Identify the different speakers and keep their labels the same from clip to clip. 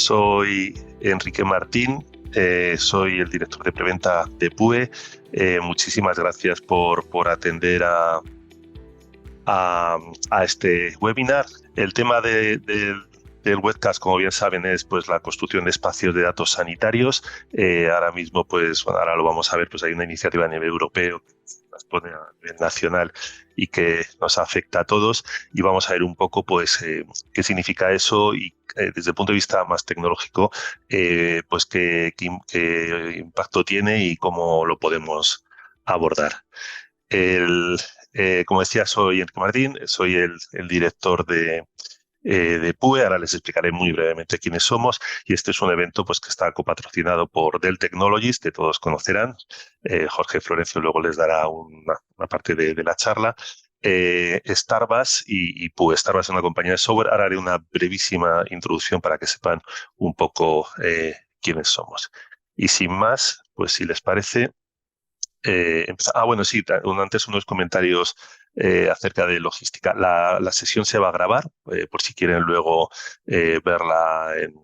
Speaker 1: Soy Enrique Martín, soy el director de preventa de PUE. Muchísimas gracias por atender a este webinar. El tema del webcast, como bien saben, es pues la construcción de espacios de datos sanitarios. Ahora mismo, pues bueno, ahora lo vamos a ver, pues hay una iniciativa a nivel europeo que las pone a nivel nacional y que nos afecta a todos, y vamos a ver un poco pues qué significa eso y desde el punto de vista más tecnológico pues qué impacto tiene y cómo lo podemos abordar. Como decía, soy Enrique Martín, soy el director de PUE. Ahora les explicaré muy brevemente quiénes somos, y este es un evento pues que está copatrocinado por Dell Technologies, que todos conocerán. Jorge Florencio luego les dará una parte de la charla. Starbucks y PUE. Starbucks es una compañía de software. Ahora haré una brevísima introducción para que sepan un poco quiénes somos. Y sin más, pues si les parece, bueno, sí, antes unos comentarios acerca de logística. La sesión se va a grabar, por si quieren luego verla en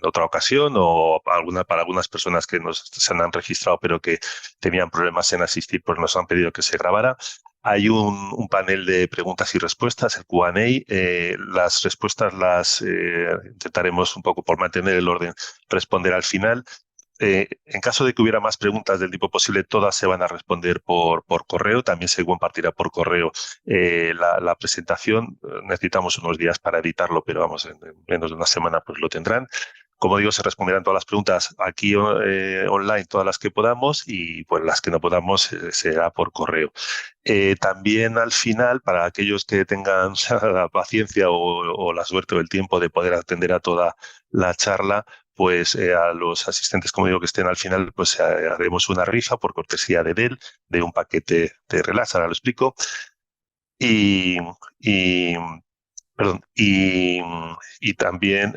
Speaker 1: otra ocasión, o para algunas personas que se han registrado pero que tenían problemas en asistir, pues nos han pedido que se grabara. Hay un panel de preguntas y respuestas, el Q&A. Las respuestas las intentaremos, un poco por mantener el orden, responder al final. En caso de que hubiera más preguntas del tipo posible, todas se van a responder por correo. También se compartirá por correo la presentación. Necesitamos unos días para editarlo, pero vamos, en menos de una semana pues lo tendrán. Como digo, se responderán todas las preguntas aquí online, todas las que podamos, y pues las que no podamos será por correo. También al final, para aquellos que tengan la paciencia o la suerte o el tiempo de poder atender a toda la charla, pues a los asistentes, como digo, que estén al final, pues haremos una rifa por cortesía de Dell de un paquete de relax. Ahora lo explico. Y, y Perdón, y también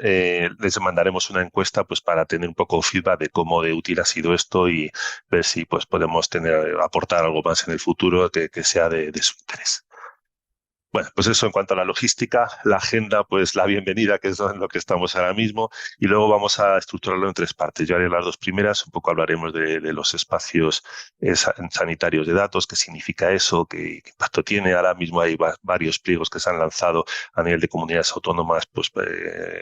Speaker 1: les mandaremos una encuesta pues para tener un poco de feedback de cómo de útil ha sido esto, y ver si pues podemos aportar algo más en el futuro que sea de su interés. Bueno, pues eso en cuanto a la logística. La agenda, pues la bienvenida, que es en lo que estamos ahora mismo, y luego vamos a estructurarlo en tres partes. Yo haré las dos primeras, un poco hablaremos de los espacios sanitarios de datos, qué significa eso, qué impacto tiene. Ahora mismo hay varios pliegos que se han lanzado a nivel de comunidades autónomas pues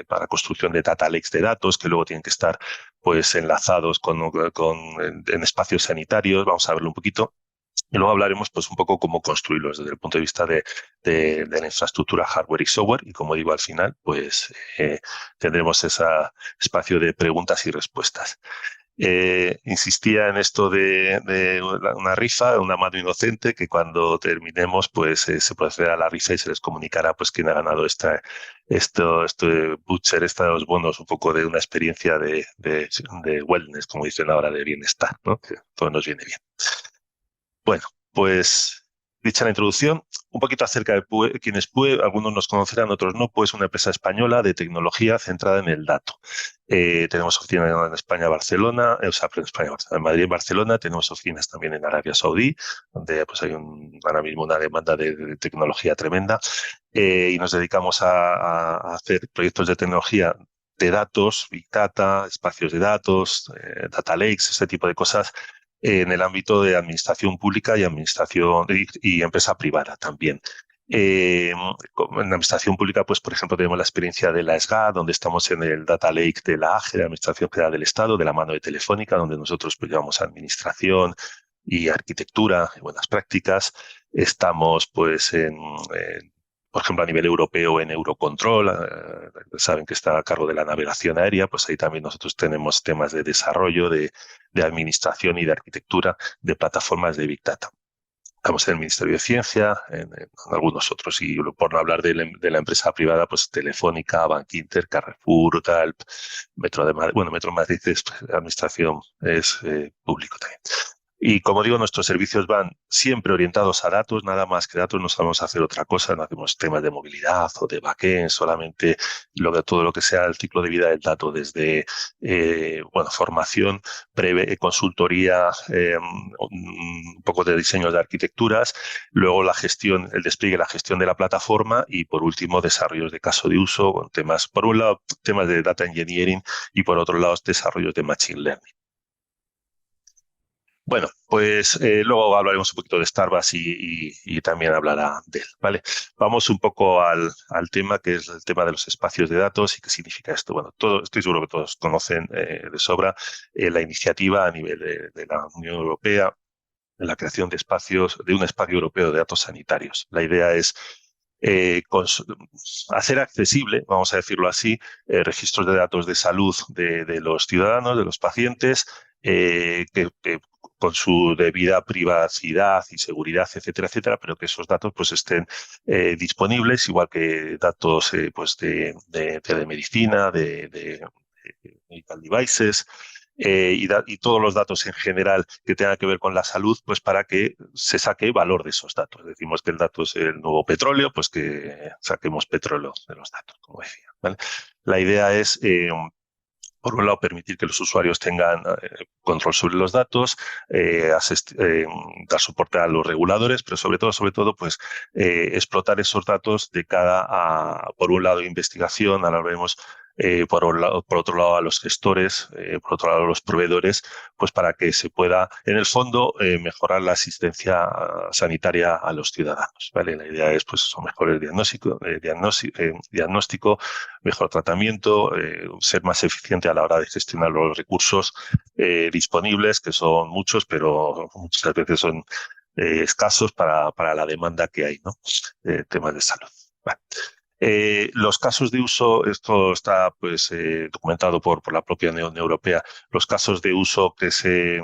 Speaker 1: para construcción de data lakes de datos, que luego tienen que estar pues enlazados en espacios sanitarios. Vamos a verlo un poquito. Y luego hablaremos pues un poco cómo construirlos desde el punto de vista de la infraestructura hardware y software. Y como digo, al final pues tendremos ese espacio de preguntas y respuestas. Insistía en esto de una rifa, una mano inocente, que cuando terminemos pues se procederá a la rifa y se les comunicará pues quién ha ganado este voucher, estos bonos, un poco de una experiencia de wellness, como dicen ahora, de bienestar, ¿no? Que todo nos viene bien. Bueno, pues dicha la introducción, un poquito acerca de PUE, quién es PUE. Algunos nos conocerán, otros no. PUE es una empresa española de tecnología centrada en el dato. Tenemos oficinas en España, Barcelona, en Madrid y Barcelona. Tenemos oficinas también en Arabia Saudí, donde pues hay ahora mismo una demanda de tecnología tremenda. Y nos dedicamos a hacer proyectos de tecnología de datos, Big Data, espacios de datos, data lakes, este tipo de cosas, en el ámbito de administración pública y administración y empresa privada también. En la administración pública, pues, por ejemplo, tenemos la experiencia de la ESGA, donde estamos en el Data Lake de la AGE, de la Administración General del Estado, de la mano de Telefónica, donde nosotros pues, llevamos administración y arquitectura y buenas prácticas. Estamos, pues, por ejemplo, a nivel europeo en Eurocontrol, saben que está a cargo de la navegación aérea, pues ahí también nosotros tenemos temas de desarrollo, de administración y de arquitectura de plataformas de Big Data. Estamos en el Ministerio de Ciencia, en algunos otros, y por no hablar de la empresa privada, pues Telefónica, Bankinter, Carrefour, Galp, Metro de Madrid. Bueno, Metro de Madrid es administración, es público también. Y como digo, nuestros servicios van siempre orientados a datos, nada más que datos, no sabemos hacer otra cosa, no hacemos temas de movilidad o de backend, solamente todo lo que sea el ciclo de vida del dato, desde formación, consultoría, un poco de diseño de arquitecturas, luego la gestión, el despliegue, la gestión de la plataforma y por último desarrollos de caso de uso con temas, por un lado, temas de data engineering y por otro lado, desarrollos de machine learning. Bueno, pues luego hablaremos un poquito de Starbucks y también hablará de él, ¿vale? Vamos un poco al tema, que es el tema de los espacios de datos y qué significa esto. Bueno, estoy seguro que todos conocen de sobra la iniciativa a nivel de la Unión Europea en la creación de espacios, de un espacio europeo de datos sanitarios. La idea es eh, hacer accesible, vamos a decirlo así, registros de datos de salud de los ciudadanos, de los pacientes, que con su debida privacidad y seguridad, etcétera, etcétera, pero que esos datos pues estén disponibles, igual que datos pues de telemedicina, de medical devices, y todos los datos en general que tengan que ver con la salud, pues para que se saque valor de esos datos. Decimos que el dato es el nuevo petróleo, pues que saquemos petróleo de los datos, como decía, ¿vale? La idea es, por un lado, permitir que los usuarios tengan control sobre los datos, dar soporte a los reguladores, pero sobre todo, pues explotar esos datos de cara a, por un lado, investigación, ahora vemos, por otro lado, a los gestores, por otro lado, a los proveedores, pues para que se pueda, en el fondo, mejorar la asistencia sanitaria a los ciudadanos, ¿vale? La idea es, pues, eso, mejor el diagnóstico, mejor tratamiento, ser más eficiente a la hora de gestionar los recursos disponibles, que son muchos, pero muchas veces son escasos para la demanda que hay, ¿no? Temas de salud. Vale. Los casos de uso, esto está pues documentado por la propia Unión Europea, los casos de uso que se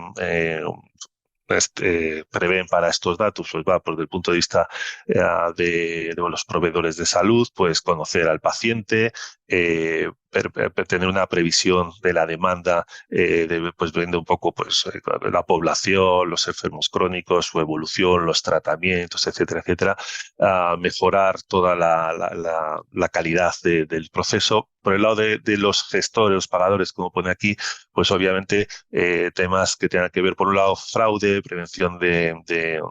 Speaker 1: prevén para estos datos, pues va desde el punto de vista de los proveedores de salud, pues conocer al paciente, tener una previsión de la demanda, pues viendo un poco pues la población, los enfermos crónicos, su evolución, los tratamientos, etcétera, etcétera, mejorar toda la calidad del proceso. Por el lado de los gestores, los pagadores, como pone aquí, pues obviamente temas que tengan que ver, por un lado, fraude, prevención de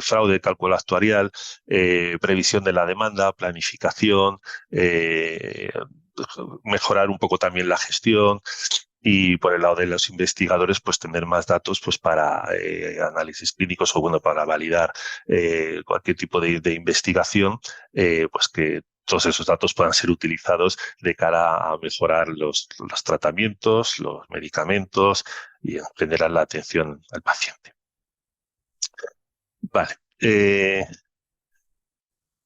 Speaker 1: fraude, cálculo actuarial, previsión de la demanda, planificación, mejorar un poco también la gestión. Y por el lado de los investigadores, pues tener más datos pues para análisis clínicos o bueno, para validar cualquier tipo de investigación, pues que todos esos datos puedan ser utilizados de cara a mejorar los tratamientos, los medicamentos y en general la atención al paciente. Vale.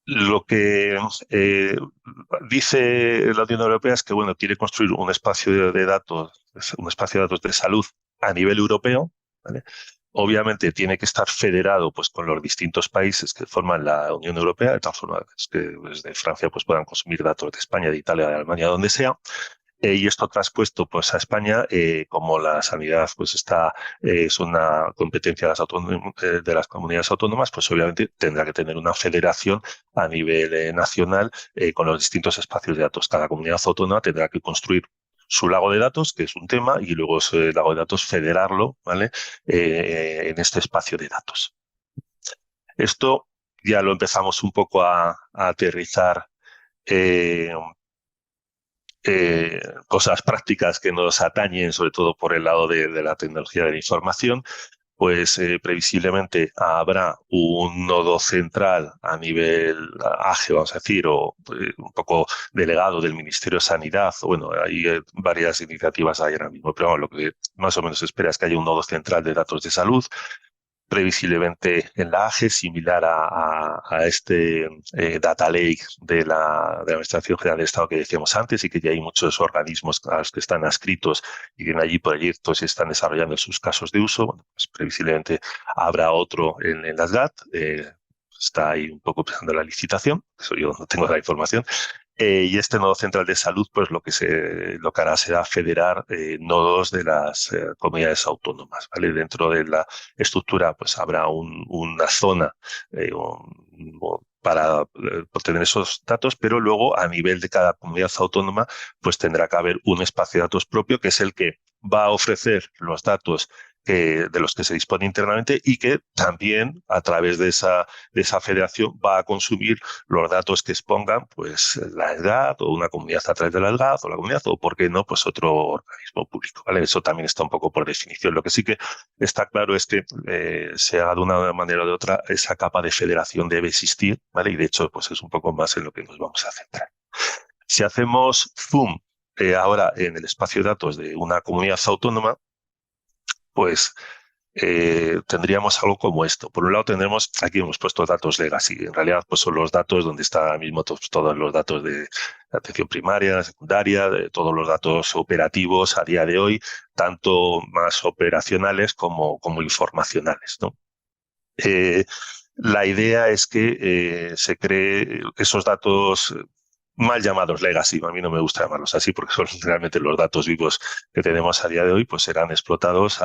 Speaker 1: Lo que dice la Unión Europea es que bueno, quiere construir un espacio de datos, un espacio de datos de salud a nivel europeo, ¿vale? Obviamente tiene que estar federado pues, con los distintos países que forman la Unión Europea, de tal forma que desde Francia pues, puedan consumir datos de España, de Italia, de Alemania, donde sea. Y esto traspuesto pues, a España, como la sanidad pues, es una competencia de las comunidades autónomas, pues obviamente tendrá que tener una federación a nivel nacional con los distintos espacios de datos. Cada comunidad autónoma tendrá que construir su lago de datos, que es un tema, y luego ese lago de datos federarlo, ¿vale? En este espacio de datos. Esto ya lo empezamos un poco a aterrizar cosas prácticas que nos atañen, sobre todo por el lado de la tecnología de la información, pues previsiblemente habrá un nodo central a nivel AGE, vamos a decir, o un poco delegado del Ministerio de Sanidad. Bueno, hay varias iniciativas ahí ahora mismo, pero lo que más o menos se espera es que haya un nodo central de datos de salud, previsiblemente en la AGE, similar a este Data Lake de la Administración General del Estado que decíamos antes, y que ya hay muchos organismos a los que están adscritos y tienen allí proyectos y están desarrollando sus casos de uso. Bueno, pues previsiblemente habrá otro en las GAT. Está ahí un poco pensando la licitación, eso yo no tengo la información. Y este nodo central de salud, pues lo que hará será federar nodos de las comunidades autónomas, ¿vale? Dentro de la estructura, pues habrá una zona para obtener esos datos, pero luego a nivel de cada comunidad autónoma, pues tendrá que haber un espacio de datos propio que es el que va a ofrecer los datos de los que se dispone internamente y que también a través de esa federación va a consumir los datos que expongan pues la SGAT o una comunidad a través de la SGAT o la comunidad o, por qué no, pues otro organismo público, ¿vale? Eso también está un poco por definición. Lo que sí que está claro es que sea de una manera o de otra, esa capa de federación debe existir, ¿vale? Y de hecho, pues es un poco más en lo que nos vamos a centrar. Si hacemos zoom ahora en el espacio de datos de una comunidad autónoma, pues tendríamos algo como esto. Por un lado tendremos, aquí hemos puesto datos legacy. En realidad pues son los datos donde están ahora mismo todos los datos de atención primaria, secundaria, de todos los datos operativos a día de hoy, tanto más operacionales como informacionales, ¿no? La idea es que se cree esos datos mal llamados legacy, a mí no me gusta llamarlos así porque son realmente los datos vivos que tenemos a día de hoy, pues serán explotados,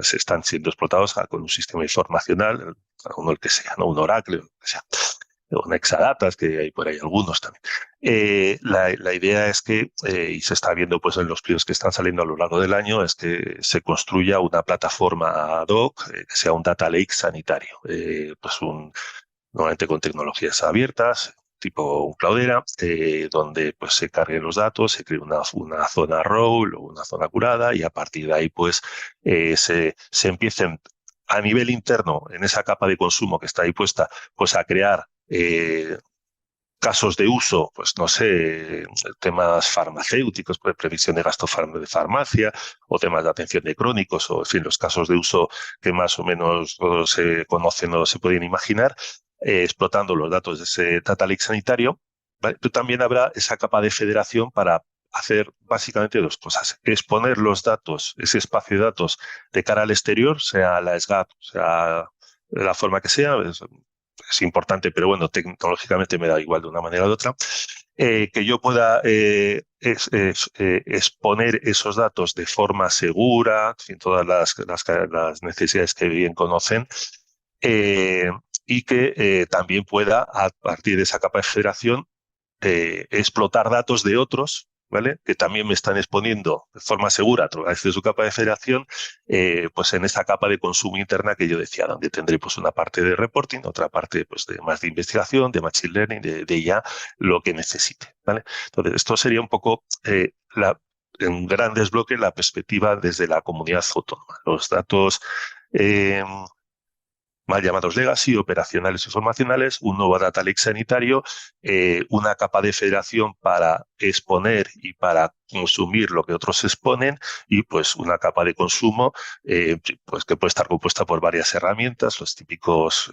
Speaker 1: se están siendo explotados con un sistema informacional, uno el que sea, ¿no? Un Oracle, o que sea, o un Exadatas, que hay por ahí algunos también. La idea es que, y se está viendo pues en los pliegos que están saliendo a lo largo del año, es que se construya una plataforma ad hoc, que sea un data lake sanitario, pues normalmente con tecnologías abiertas, tipo un Cloudera, donde pues se carguen los datos, se cree una zona role o una zona curada y a partir de ahí pues se empiecen a nivel interno, en esa capa de consumo que está ahí puesta, pues a crear casos de uso, pues no sé, temas farmacéuticos, pues, previsión de gasto de farmacia, o temas de atención de crónicos, o en fin, los casos de uso que más o menos todos se conocen o se pueden imaginar, explotando los datos de ese data lake sanitario, ¿vale? Pero también habrá esa capa de federación para hacer básicamente dos cosas. Exponer los datos, ese espacio de datos de cara al exterior, sea la SGAP, sea de la forma que sea, es importante, pero bueno, tecnológicamente me da igual de una manera u otra, que yo pueda exponer esos datos de forma segura, sin todas las necesidades que bien conocen, y que también pueda, a partir de esa capa de federación, explotar datos de otros, ¿vale? Que también me están exponiendo de forma segura a través de su capa de federación, pues en esa capa de consumo interna que yo decía, donde tendré pues una parte de reporting, otra parte pues de más de investigación, de machine learning, de ya lo que necesite, ¿vale? Entonces, esto sería un poco en grandes bloques la perspectiva desde la comunidad autónoma. Los datos mal llamados legacy, operacionales y formacionales, un nuevo data lake sanitario, una capa de federación para exponer y para consumir lo que otros exponen y pues una capa de consumo pues que puede estar compuesta por varias herramientas, los típicos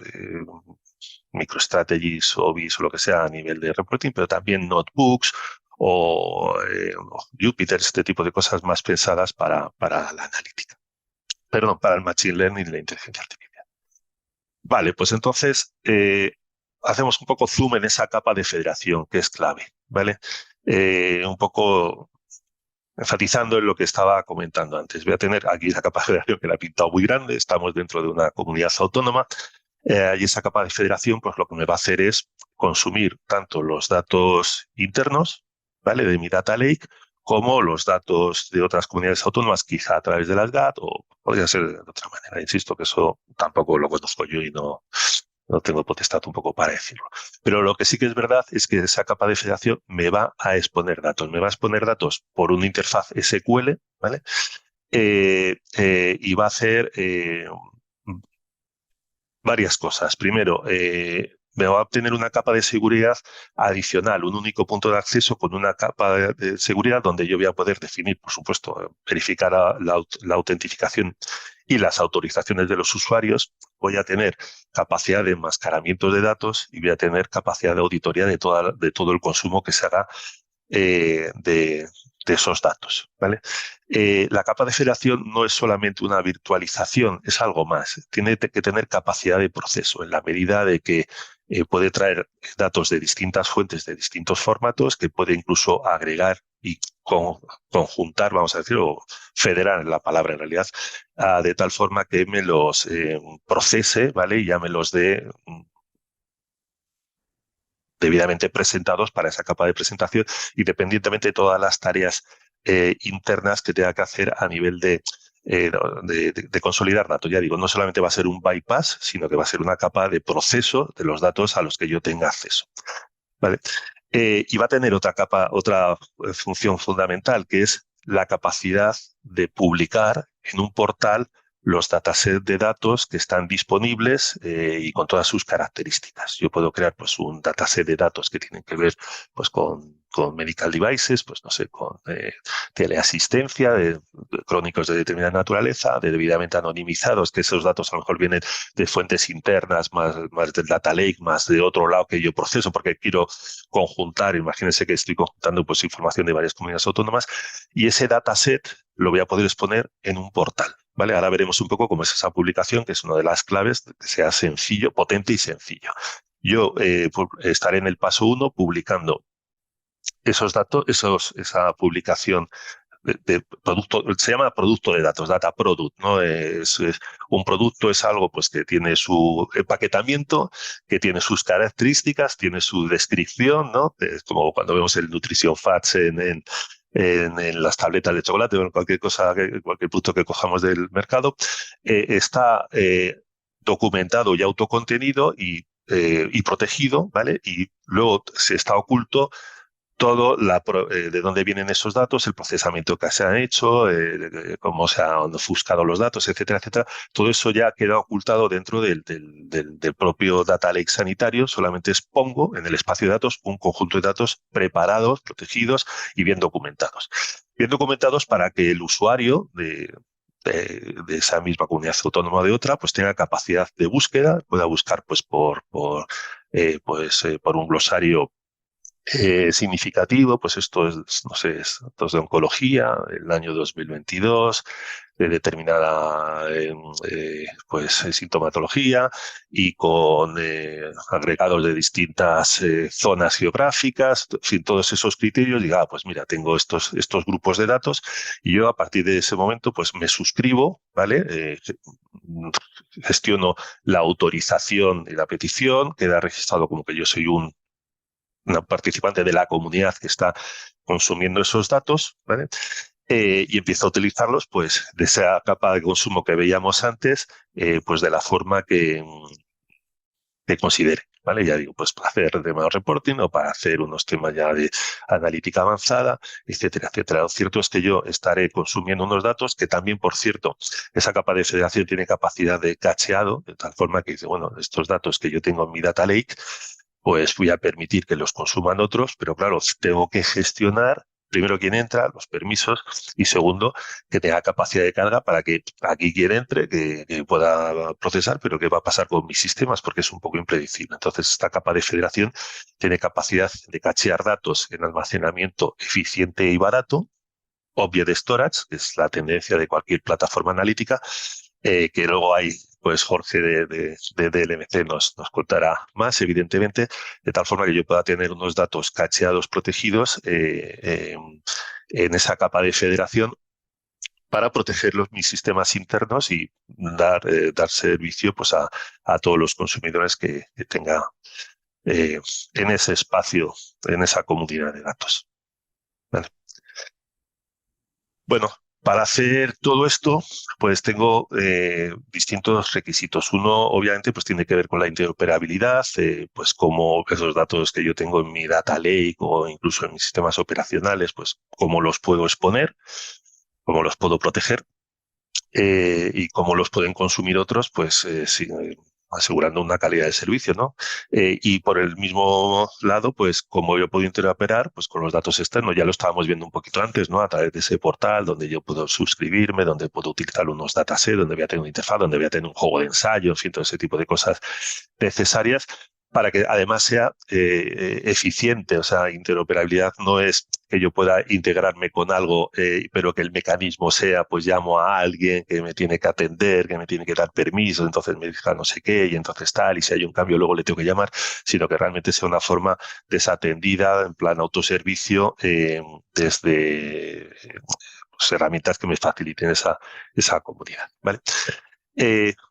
Speaker 1: MicroStrategies, OBIS o lo que sea a nivel de reporting, pero también notebooks o Jupyter, este tipo de cosas más pensadas para la analítica. Perdón, para el machine learning y la inteligencia artificial. Vale, pues entonces hacemos un poco zoom en esa capa de federación que es clave, ¿vale? Un poco enfatizando en lo que estaba comentando antes. Voy a tener aquí esa capa de federación que la he pintado muy grande, estamos dentro de una comunidad autónoma y esa capa de federación pues lo que me va a hacer es consumir tanto los datos internos, ¿vale? De mi data lake, como los datos de otras comunidades autónomas, quizá a través de las GAT o podría ser de otra manera. Insisto que eso tampoco lo conozco yo y no tengo potestad un poco para decirlo. Pero lo que sí que es verdad es que esa capa de federación me va a exponer datos. Me va a exponer datos por una interfaz SQL, ¿vale? Y va a hacer varias cosas. Primero, me va a obtener una capa de seguridad adicional, un único punto de acceso con una capa de seguridad donde yo voy a poder definir, por supuesto, verificar la autentificación y las autorizaciones de los usuarios. Voy a tener capacidad de enmascaramiento de datos y voy a tener capacidad de auditoría de todo el consumo que se haga de de esos datos, ¿vale? La capa de federación no es solamente una virtualización, es algo más. Tiene que tener capacidad de proceso en la medida de que puede traer datos de distintas fuentes, de distintos formatos, que puede incluso agregar y conjuntar, vamos a decir, o federar la palabra en realidad, de tal forma que me los procese, ¿vale? Y ya me los dé debidamente presentados para esa capa de presentación, independientemente de todas las tareas internas que tenga que hacer a nivel de consolidar datos. Ya digo, no solamente va a ser un bypass, sino que va a ser una capa de proceso de los datos a los que yo tenga acceso. ¿Vale? Y va a tener otra capa, otra función fundamental, que es la capacidad de publicar en un portal los datasets de datos que están disponibles y con todas sus características. Yo puedo crear pues un dataset de datos que tienen que ver pues con medical devices, pues no sé, con teleasistencia, de crónicos de determinada naturaleza, de debidamente anonimizados, que esos datos a lo mejor vienen de fuentes internas, más del data lake, más de otro lado que yo proceso porque quiero conjuntar. Imagínense que estoy conjuntando pues información de varias comunidades autónomas y ese dataset lo voy a poder exponer en un portal. ¿Vale? Ahora veremos un poco cómo es esa publicación, que es una de las claves, que sea sencillo, potente y sencillo. Yo estaré en el paso 1 publicando esos datos, esa publicación de producto, se llama producto de datos, data product, ¿no? Un producto es algo pues que tiene su empaquetamiento, que tiene sus características, tiene su descripción, ¿no? Es como cuando vemos el Nutrition Facts en las tabletas de chocolate o en cualquier cosa, cualquier producto que cojamos del mercado, está documentado y autocontenido y protegido, ¿vale? Y luego se está oculto todo de dónde vienen esos datos, el procesamiento que se han hecho, cómo se han ofuscado los datos, etcétera, etcétera. Todo eso ya queda ocultado dentro del propio data lake sanitario. Solamente expongo en el espacio de datos un conjunto de datos preparados, protegidos y bien documentados. Bien documentados para que el usuario de esa misma comunidad autónoma o de otra, pues tenga capacidad de búsqueda, pueda buscar pues por un glosario significativo, pues esto es, no sé, datos de oncología, el año 2022, de determinada sintomatología y con agregados de distintas zonas geográficas, en fin, todos esos criterios, diga, pues mira, tengo estos grupos de datos y yo a partir de ese momento pues me suscribo, ¿vale? Gestiono la autorización y la petición, queda registrado como que yo soy una participante de la comunidad que está consumiendo esos datos, ¿vale? Y empiezo a utilizarlos, pues, de esa capa de consumo que veíamos antes, pues de la forma que considere, ¿vale? Ya digo, pues para hacer temas de reporting o para hacer unos temas ya de analítica avanzada, etcétera, etcétera. Lo cierto es que yo estaré consumiendo unos datos que también, por cierto, esa capa de federación tiene capacidad de cacheado, de tal forma que dice, bueno, estos datos que yo tengo en mi data lake, pues voy a permitir que los consuman otros, pero claro, tengo que gestionar primero quién entra, los permisos, y segundo, que tenga capacidad de carga para que aquí quien entre, que pueda procesar, pero qué va a pasar con mis sistemas, porque es un poco impredecible. Entonces, esta capa de federación tiene capacidad de cachear datos en almacenamiento eficiente y barato, Object Storage, que es la tendencia de cualquier plataforma analítica, que luego hay, pues Jorge de DLMC nos contará más, evidentemente, de tal forma que yo pueda tener unos datos cacheados, protegidos en esa capa de federación para proteger mis sistemas internos y dar servicio pues a todos los consumidores que tenga en ese espacio, en esa comunidad de datos. ¿Vale? Bueno, para hacer todo esto, pues tengo distintos requisitos. Uno, obviamente, pues tiene que ver con la interoperabilidad, pues como esos datos que yo tengo en mi data lake o incluso en mis sistemas operacionales, pues cómo los puedo exponer, cómo los puedo proteger y cómo los pueden consumir otros, pues sí, asegurando una calidad de servicio, ¿no? Y por el mismo lado, pues como yo puedo interoperar pues con los datos externos, ya lo estábamos viendo un poquito antes, ¿no? A través de ese portal donde yo puedo suscribirme, donde puedo utilizar unos datasets, donde voy a tener una interfaz, donde voy a tener un juego de ensayo, en fin, todo ese tipo de cosas necesarias. para que además sea eficiente. O sea, interoperabilidad no es que yo pueda integrarme con algo, pero que el mecanismo sea, pues llamo a alguien que me tiene que atender, que me tiene que dar permiso, entonces me diga no sé qué, y entonces tal, y si hay un cambio luego le tengo que llamar, sino que realmente sea una forma desatendida, en plan autoservicio, desde pues, herramientas que me faciliten esa comodidad, ¿vale?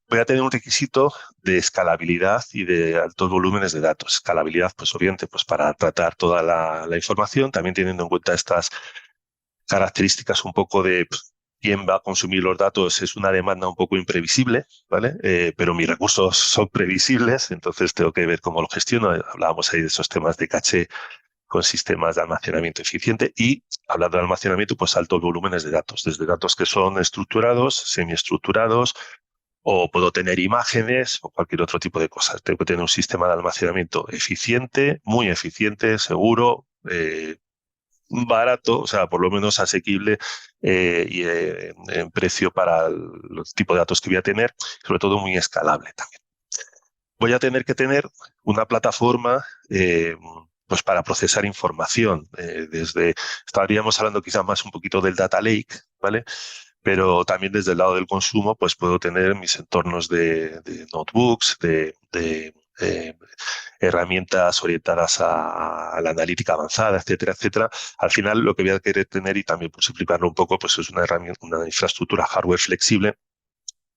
Speaker 1: Voy a tener un requisito de escalabilidad y de altos volúmenes de datos. Escalabilidad, pues obviamente, pues para tratar toda la información, también teniendo en cuenta estas características un poco de quién va a consumir los datos. Es una demanda un poco imprevisible, ¿vale? Pero mis recursos son previsibles, entonces tengo que ver cómo lo gestiono. Hablábamos ahí de esos temas de caché con sistemas de almacenamiento eficiente y, hablando de almacenamiento, pues altos volúmenes de datos, desde datos que son estructurados, semiestructurados, o puedo tener imágenes o cualquier otro tipo de cosas. Tengo que tener un sistema de almacenamiento eficiente, muy eficiente, seguro, barato, o sea, por lo menos asequible y en precio para el tipo de datos que voy a tener, sobre todo muy escalable también. Voy a tener que tener una plataforma pues para procesar información. Estaríamos hablando quizás más un poquito del data lake, ¿vale? Pero también desde el lado del consumo, pues puedo tener mis entornos de notebooks, de herramientas orientadas a la analítica avanzada, etcétera, etcétera. Al final, lo que voy a querer tener, y también por simplificarlo un poco, pues es una herramienta, una infraestructura hardware flexible,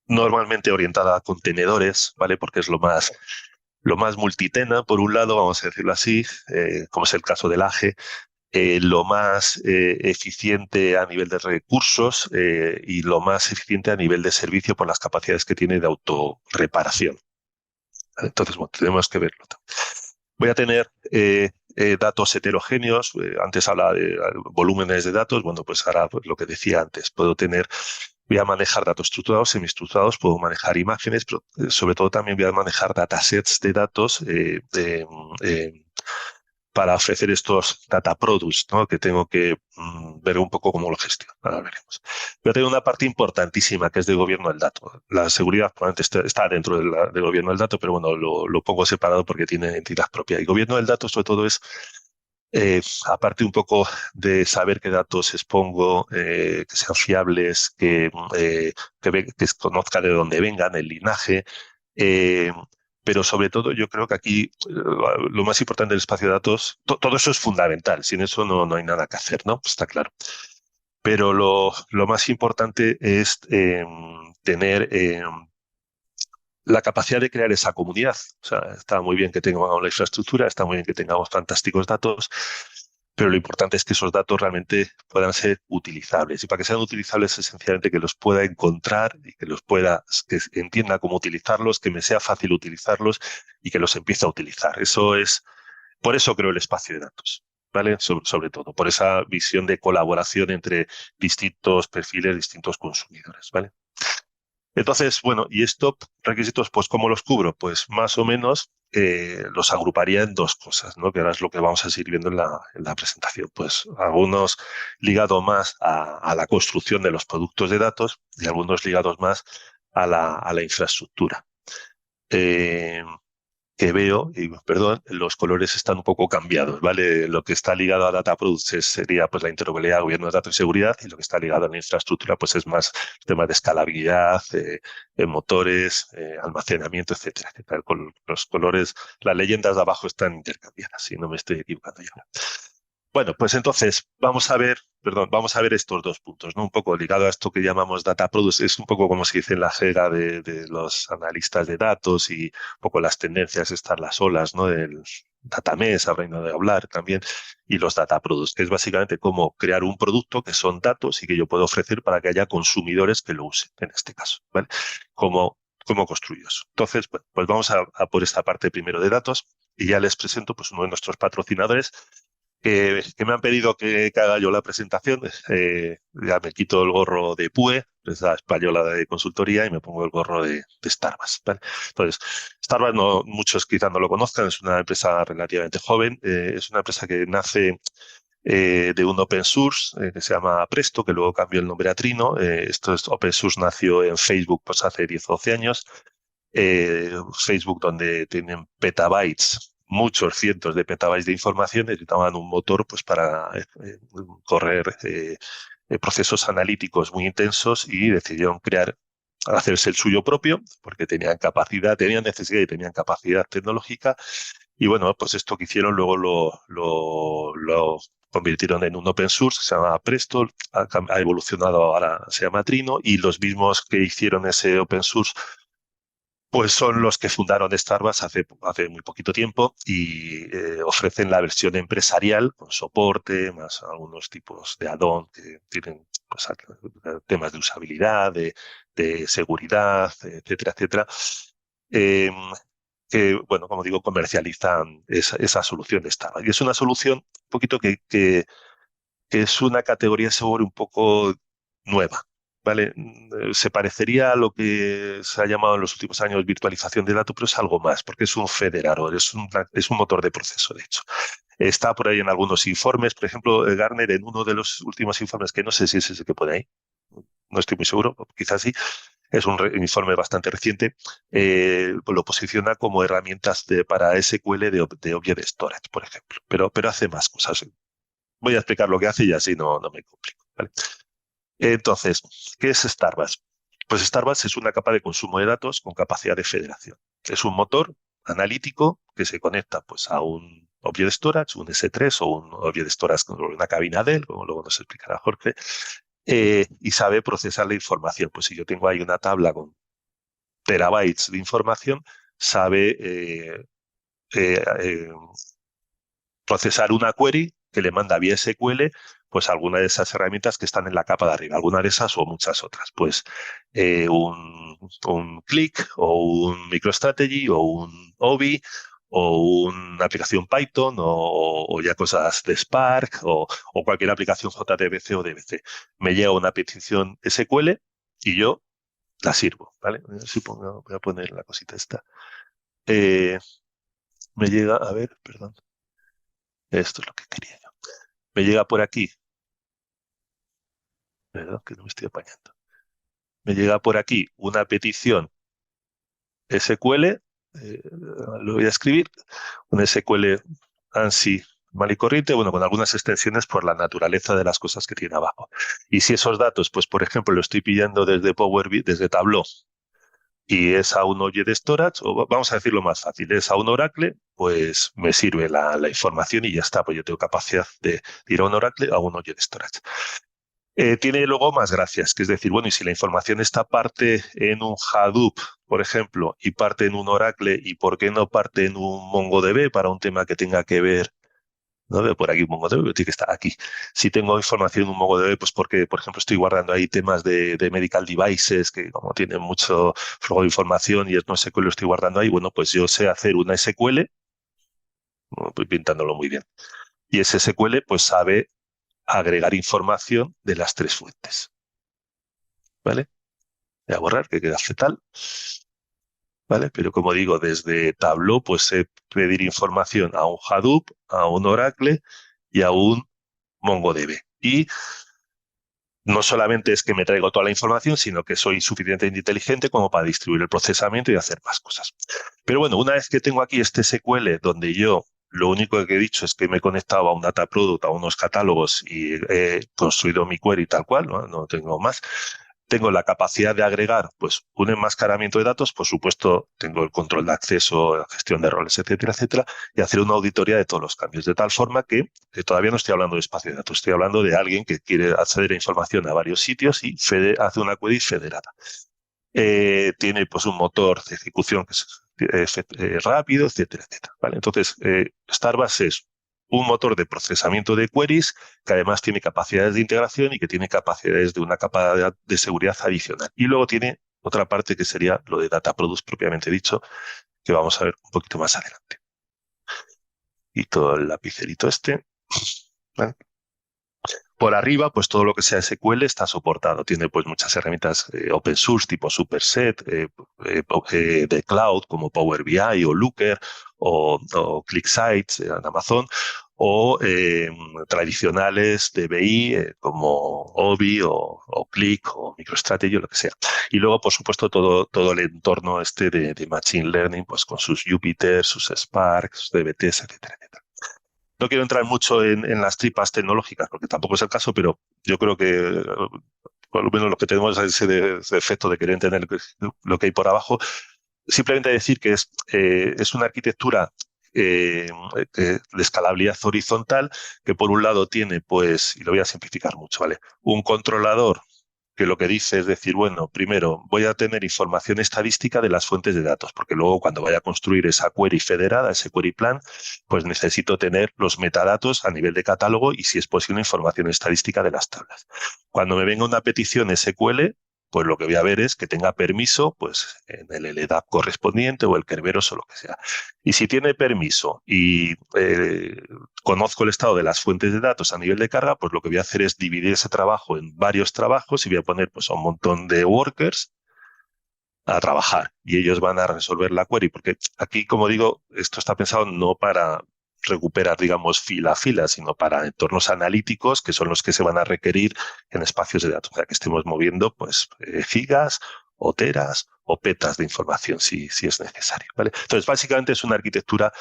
Speaker 1: normalmente orientada a contenedores, ¿vale? Porque es lo más multitena, por un lado, vamos a decirlo así, como es el caso del AGE, lo más eficiente a nivel de recursos y lo más eficiente a nivel de servicio por las capacidades que tiene de autorreparación. Entonces, bueno, tenemos que verlo. Voy a tener datos heterogéneos. Antes hablaba de volúmenes de datos. Bueno, pues ahora pues, lo que decía antes, voy a manejar datos estructurados, semiestructurados, puedo manejar imágenes, pero sobre todo también voy a manejar datasets de datos para ofrecer estos data products, ¿no? Que tengo que ver un poco cómo lo gestiono. Ahora veremos. Voy a tener una parte importantísima que es de gobierno del dato. La seguridad probablemente está dentro del gobierno del dato, pero bueno, lo pongo separado porque tiene entidad propia. Y gobierno del dato sobre todo es aparte un poco de saber qué datos expongo, que sean fiables, que conozca de dónde vengan, el linaje, eh, pero sobre todo yo creo que aquí lo más importante del espacio de datos, todo eso es fundamental, sin eso no hay nada que hacer, ¿no? Está claro. Pero lo más importante es tener la capacidad de crear esa comunidad. O sea, está muy bien que tengamos la infraestructura, está muy bien que tengamos fantásticos datos, pero lo importante es que esos datos realmente puedan ser utilizables. Y para que sean utilizables, esencialmente que los pueda encontrar y que que entienda cómo utilizarlos, que me sea fácil utilizarlos y que los empiece a utilizar. Por eso creo el espacio de datos, ¿vale? Sobre todo, por esa visión de colaboración entre distintos perfiles, distintos consumidores, ¿vale? Entonces, bueno, y estos requisitos, pues, ¿cómo los cubro? Pues más o menos los agruparía en dos cosas, ¿no? Que ahora es lo que vamos a seguir viendo en la presentación. Pues algunos ligados más a la construcción de los productos de datos y algunos ligados más a la infraestructura. Que veo, y perdón, los colores están un poco cambiados, ¿vale? Lo que está ligado a Data Products sería pues la interoperabilidad, gobierno de datos y seguridad, y lo que está ligado a la infraestructura pues es más temas de escalabilidad, motores, almacenamiento, etcétera, etcétera. Con los colores, las leyendas de abajo están intercambiadas, si no me estoy equivocando yo. Bueno, pues entonces vamos a ver estos dos puntos, ¿no? Un poco ligado a esto que llamamos data products, es un poco como se dice en la jerga de los analistas de datos y un poco las tendencias, estas las olas, ¿no? Del data mesh, habrá de hablar también, y los data products, que es básicamente como crear un producto que son datos y que yo puedo ofrecer para que haya consumidores que lo usen, en este caso, ¿vale? ¿Cómo construyo eso? Entonces, bueno, pues vamos a por esta parte primero de datos y ya les presento pues uno de nuestros patrocinadores que me han pedido que haga yo la presentación. Ya me quito el gorro de PUE, empresa española de consultoría, y me pongo el gorro de Starbucks, ¿vale? Entonces, Starbucks, muchos quizás no lo conozcan, es una empresa relativamente joven, es una empresa que nace de un open source que se llama Presto, que luego cambió el nombre a Trino. Esto es open source, nació en Facebook pues hace 10 o 12 años. Facebook, donde tienen petabytes, muchos cientos de petabytes de información, necesitaban un motor pues para correr procesos analíticos muy intensos y decidieron hacerse el suyo propio, porque tenían necesidad y tenían capacidad tecnológica. Y bueno, pues esto que hicieron luego lo convirtieron en un open source, se llama Presto, ha evolucionado, ahora se llama Trino, y los mismos que hicieron ese open source pues son los que fundaron Starbucks hace muy poquito tiempo y ofrecen la versión empresarial con soporte, más algunos tipos de add-on que tienen pues, temas de usabilidad, de seguridad, etcétera, etcétera. Eh, que, bueno, como digo, comercializan esa solución de Starbucks. Y es una solución un poquito que es una categoría de software un poco nueva. ¿Vale? Se parecería a lo que se ha llamado en los últimos años virtualización de datos, pero es algo más, porque es un federador, es un motor de proceso, de hecho. Está por ahí en algunos informes, por ejemplo, Gartner en uno de los últimos informes, que no sé si es ese que pone ahí, no estoy muy seguro, quizás sí, es un informe bastante reciente, lo posiciona como herramientas para SQL de Object Storage, por ejemplo, pero hace más cosas. Voy a explicar lo que hace y así no me complico. ¿Vale? Entonces, ¿qué es Starbucks? Pues Starbucks es una capa de consumo de datos con capacidad de federación. Es un motor analítico que se conecta pues, a un Object Storage, un S3 o un Object Storage con una cabina Dell, como luego nos explicará Jorge, y sabe procesar la información. Pues si yo tengo ahí una tabla con terabytes de información, sabe eh, procesar una query que le manda vía SQL pues alguna de esas herramientas que están en la capa de arriba, alguna de esas o muchas otras, pues un Click o un MicroStrategy o un Obi o una aplicación Python o ya cosas de Spark o cualquier aplicación JDBC o DBC. Me llega una petición SQL y yo la sirvo, ¿vale? Voy a poner la cosita esta. Me llega, a ver, perdón, esto es lo que quería yo. Me llega por aquí, ¿verdad? Que no me estoy apañando. Me llega por aquí una petición SQL, lo voy a escribir, un SQL ANSI mal y corriente, bueno, con algunas extensiones por la naturaleza de las cosas que tiene abajo. Y si esos datos, pues por ejemplo, lo estoy pillando desde Power BI, desde Tableau, y es a un Object Storage, o vamos a decirlo más fácil, es a un Oracle, pues me sirve la información y ya está, pues yo tengo capacidad de ir a un Oracle a un Object Storage. Tiene luego más gracias, que es decir, bueno, y si la información está parte en un Hadoop, por ejemplo, y parte en un Oracle, ¿y por qué no parte en un MongoDB para un tema que tenga que ver? No veo por aquí un MongoDB, pero tiene que estar aquí. Si tengo información en un MongoDB, pues porque, por ejemplo, estoy guardando ahí temas de medical devices, que como tienen mucho flujo de información y no sé qué lo estoy guardando ahí, bueno, pues yo sé hacer una SQL, voy pintándolo muy bien, y ese SQL pues sabe agregar información de las tres fuentes. ¿Vale? Voy a borrar, que queda fetal. ¿Vale? Pero como digo, desde Tableau, pues sé pedir información a un Hadoop, a un Oracle y a un MongoDB. Y no solamente es que me traigo toda la información, sino que soy suficientemente inteligente como para distribuir el procesamiento y hacer más cosas. Pero bueno, una vez que tengo aquí este SQL donde yo lo único que he dicho es que me he conectado a un data product, a unos catálogos y he construido mi query tal cual, no tengo más. Tengo la capacidad de agregar pues, un enmascaramiento de datos, por supuesto, tengo el control de acceso, la gestión de roles, etcétera, etcétera, y hacer una auditoría de todos los cambios, de tal forma que todavía no estoy hablando de espacio de datos, estoy hablando de alguien que quiere acceder a información a varios sitios y hace una query federada. Tiene pues un motor de ejecución que es rápido, etcétera, etcétera. ¿Vale? Entonces, Starbucks es un motor de procesamiento de queries que además tiene capacidades de integración y que tiene capacidades de una capa de seguridad adicional. Y luego tiene otra parte que sería lo de Data Products propiamente dicho, que vamos a ver un poquito más adelante. Y todo el lapicerito este. ¿Vale? Por arriba, pues todo lo que sea SQL está soportado. Tiene pues muchas herramientas open source tipo Superset, de cloud como Power BI o Looker o ClickSites en Amazon o tradicionales de BI como Obi o Qlik o MicroStrategy o lo que sea. Y luego, por supuesto, todo el entorno de Machine Learning, pues con sus Jupyter, sus Spark, sus DBTs, etcétera, etcétera. No quiero entrar mucho en las tripas tecnológicas, porque tampoco es el caso, pero yo creo que por lo menos lo que tenemos es ese efecto de querer entender lo que hay por abajo. Simplemente decir que es una arquitectura de escalabilidad horizontal que por un lado tiene, pues, y lo voy a simplificar mucho, ¿vale? Un controlador que lo que dice es decir, bueno, primero voy a tener información estadística de las fuentes de datos, porque luego cuando vaya a construir esa query federada, ese query plan, pues necesito tener los metadatos a nivel de catálogo y, si es posible, información estadística de las tablas. Cuando me venga una petición SQL, pues lo que voy a ver es que tenga permiso, pues en el LDAP correspondiente o el Kerberos o lo que sea. Y si tiene permiso y conozco el estado de las fuentes de datos a nivel de carga, pues lo que voy a hacer es dividir ese trabajo en varios trabajos y voy a poner pues a un montón de workers a trabajar y ellos van a resolver la query, porque aquí, como digo, esto está pensado no para recuperar, digamos, fila a fila, sino para entornos analíticos que son los que se van a requerir en espacios de datos, o sea, que estemos moviendo pues gigas o teras o petas de información si es necesario, ¿vale? Entonces, básicamente es una arquitectura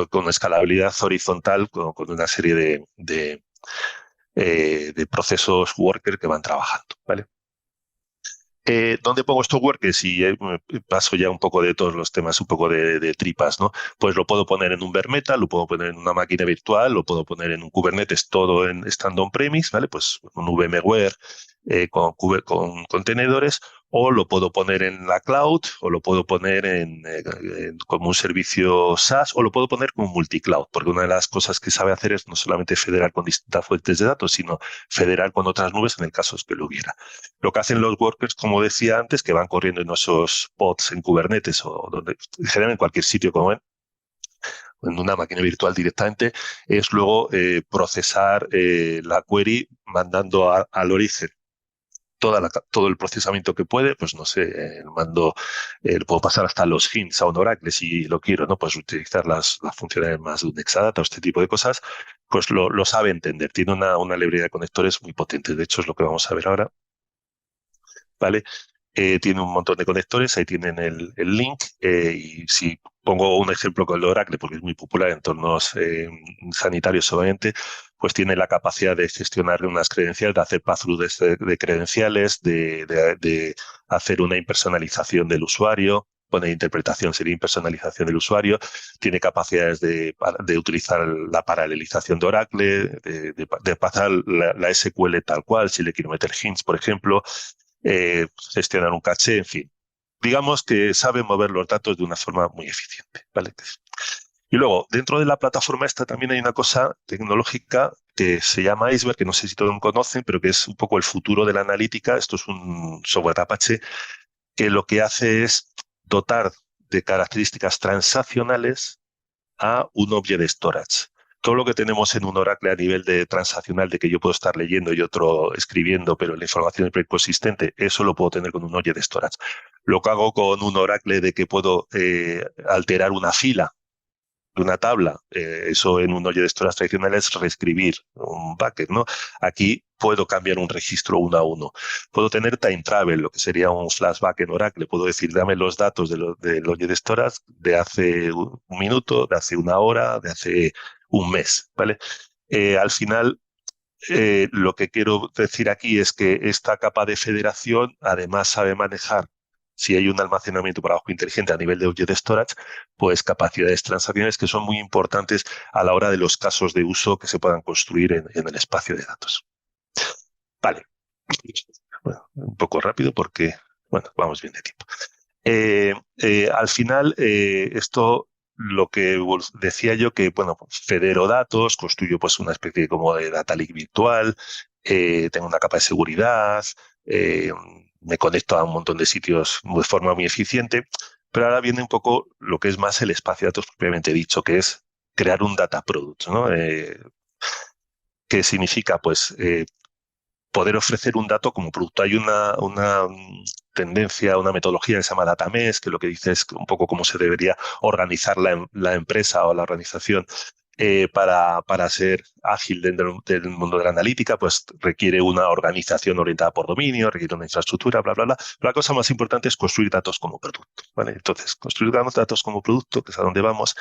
Speaker 1: con escalabilidad horizontal, con una serie de procesos worker que van trabajando, ¿vale? ¿Dónde pongo estos workers? Y paso ya un poco de todos los temas, un poco de tripas, ¿no? Pues lo puedo poner en un bare metal, lo puedo poner en una máquina virtual, lo puedo poner en un Kubernetes, todo estando on-premise, ¿vale? Pues un VMware con contenedores, o lo puedo poner en la cloud, o lo puedo poner como un servicio SaaS, o lo puedo poner como multicloud, porque una de las cosas que sabe hacer es no solamente federar con distintas fuentes de datos, sino federar con otras nubes en el caso de que lo hubiera. Lo que hacen los workers, como decía antes, que van corriendo en esos pods en Kubernetes o donde en cualquier sitio como en una máquina virtual directamente, es luego procesar la query mandando al origen todo el procesamiento que puede, pues no sé, mando, puedo pasar hasta los hints a un Oracle si lo quiero, ¿no? Pues utilizar las funciones más de un Exadata o este tipo de cosas, pues lo sabe entender. Tiene una librería de conectores muy potente. De hecho, es lo que vamos a ver ahora, ¿vale? Tiene un montón de conectores, ahí tienen el link, y si pongo un ejemplo con el Oracle, porque es muy popular en entornos sanitarios obviamente, pues tiene la capacidad de gestionar unas credenciales, de hacer pass-through de credenciales, de hacer una impersonalización del usuario. Poner interpretación sería impersonalización del usuario. Tiene capacidades de utilizar la paralelización de Oracle, de pasar la SQL tal cual, si le quiero meter hints, por ejemplo. Gestionar un caché, en fin. Digamos que sabe mover los datos de una forma muy eficiente, ¿vale? Y luego, dentro de la plataforma esta también hay una cosa tecnológica que se llama Iceberg, que no sé si todos conocen, pero que es un poco el futuro de la analítica. Esto es un software Apache que lo que hace es dotar de características transaccionales a un Object Storage. Todo lo que tenemos en un Oracle a nivel de transaccional, de que yo puedo estar leyendo y otro escribiendo, pero la información es consistente, eso lo puedo tener con un Object Storage. Lo que hago con un Oracle de que puedo alterar una fila de una tabla, eso en un Object Storage tradicional es reescribir un bucket, ¿no? Aquí puedo cambiar un registro uno a uno. Puedo tener time travel, lo que sería un flashback en Oracle. Puedo decir, dame los datos del Object Storage de hace un minuto, de hace una hora, de hace un mes, ¿vale? Al final, lo que quiero decir aquí es que esta capa de federación además sabe manejar, si hay un almacenamiento para abajo inteligente a nivel de Object Storage, pues capacidades transaccionales que son muy importantes a la hora de los casos de uso que se puedan construir en el espacio de datos. Vale. Bueno, un poco rápido porque, bueno, vamos bien de tiempo. Al final, esto lo que decía yo que, bueno, federo datos, construyo pues una especie como de data lake virtual, tengo una capa de seguridad, me conecto a un montón de sitios de forma muy eficiente, pero ahora viene un poco lo que es más el espacio de datos propiamente dicho, que es crear un data product, ¿no? ¿Qué significa? Pues poder ofrecer un dato como producto. Hay una tendencia, una metodología que se llama Data Mesh, que lo que dice es un poco cómo se debería organizar la empresa o la organización Para ser ágil dentro del mundo de la analítica, pues requiere una organización orientada por dominio, requiere una infraestructura, bla, bla, bla. Pero la cosa más importante es construir datos como producto, ¿vale? Entonces, construir datos como producto, que es a donde vamos,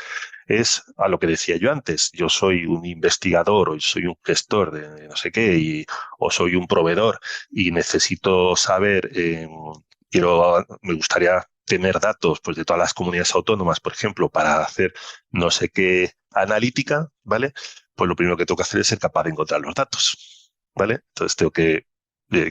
Speaker 1: es a lo que decía yo antes. Yo soy un investigador o soy un gestor de no sé qué, o soy un proveedor y necesito saber, me gustaría tener datos pues, de todas las comunidades autónomas, por ejemplo, para hacer no sé qué analítica, ¿vale? Pues lo primero que tengo que hacer es ser capaz de encontrar los datos, ¿vale? Entonces tengo que,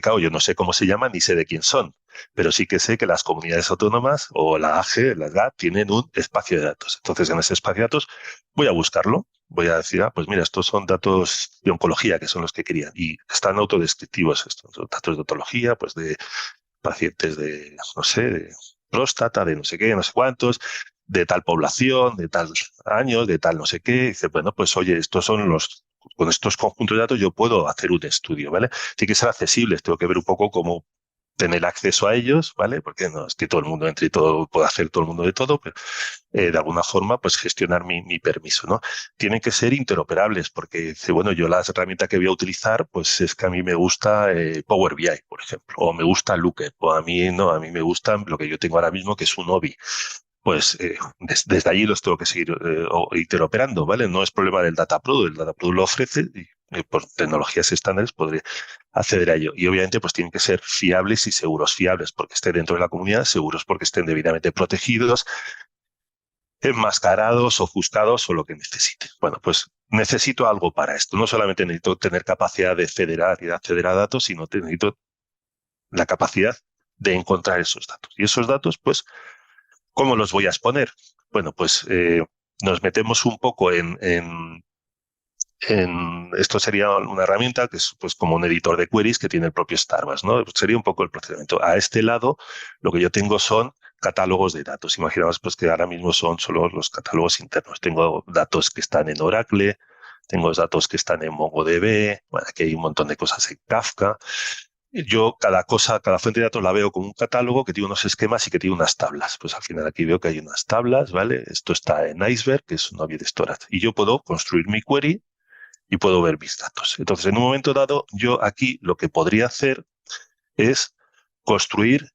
Speaker 1: claro, yo no sé cómo se llaman ni sé de quién son, pero sí que sé que las comunidades autónomas o la AG, la GAT, tienen un espacio de datos. Entonces en ese espacio de datos voy a buscarlo, voy a decir, pues mira, estos son datos de oncología, que son los que querían, y están autodescriptivos, estos son datos de ontología, pues de pacientes de, no sé, de próstata, de no sé qué, no sé cuántos, de tal población, de tal años, de tal no sé qué. Y dice, bueno, pues oye, estos son con estos conjuntos de datos yo puedo hacer un estudio, ¿vale? Tiene que ser accesible, tengo que ver un poco cómo tener acceso a ellos, ¿vale? Porque no es que todo el mundo entre y todo, pueda hacer todo el mundo de todo, pero de alguna forma, pues gestionar mi permiso, ¿no? Tienen que ser interoperables, porque dice, bueno, yo la herramienta que voy a utilizar, pues es que a mí me gusta Power BI, por ejemplo, o me gusta Looker, o a mí no, a mí me gusta lo que yo tengo ahora mismo, que es un OBI. Pues desde allí los tengo que seguir interoperando, ¿vale? No es problema del Dataproduct, el Dataproduct lo ofrece y por tecnologías estándares podré acceder a ello. Y obviamente pues tienen que ser fiables y seguros. Fiables porque estén dentro de la comunidad, seguros porque estén debidamente protegidos, enmascarados, ofuscados o lo que necesite. Bueno, pues necesito algo para esto. No solamente necesito tener capacidad de federar y de acceder a datos, sino necesito la capacidad de encontrar esos datos. Y esos datos, pues, ¿cómo los voy a exponer? Bueno, pues nos metemos un poco esto sería una herramienta que es pues como un editor de queries que tiene el propio Starbucks, ¿no? Sería un poco el procedimiento. A este lado, lo que yo tengo son catálogos de datos. Imaginaos pues que ahora mismo son solo los catálogos internos. Tengo datos que están en Oracle, tengo datos que están en MongoDB, bueno, aquí hay un montón de cosas en Kafka. Yo cada fuente de datos la veo como un catálogo que tiene unos esquemas y que tiene unas tablas. Pues al final aquí veo que hay unas tablas, ¿vale? Esto está en Iceberg, que es un object storage. Y yo puedo construir mi query y puedo ver mis datos. Entonces, en un momento dado, yo aquí lo que podría hacer es construir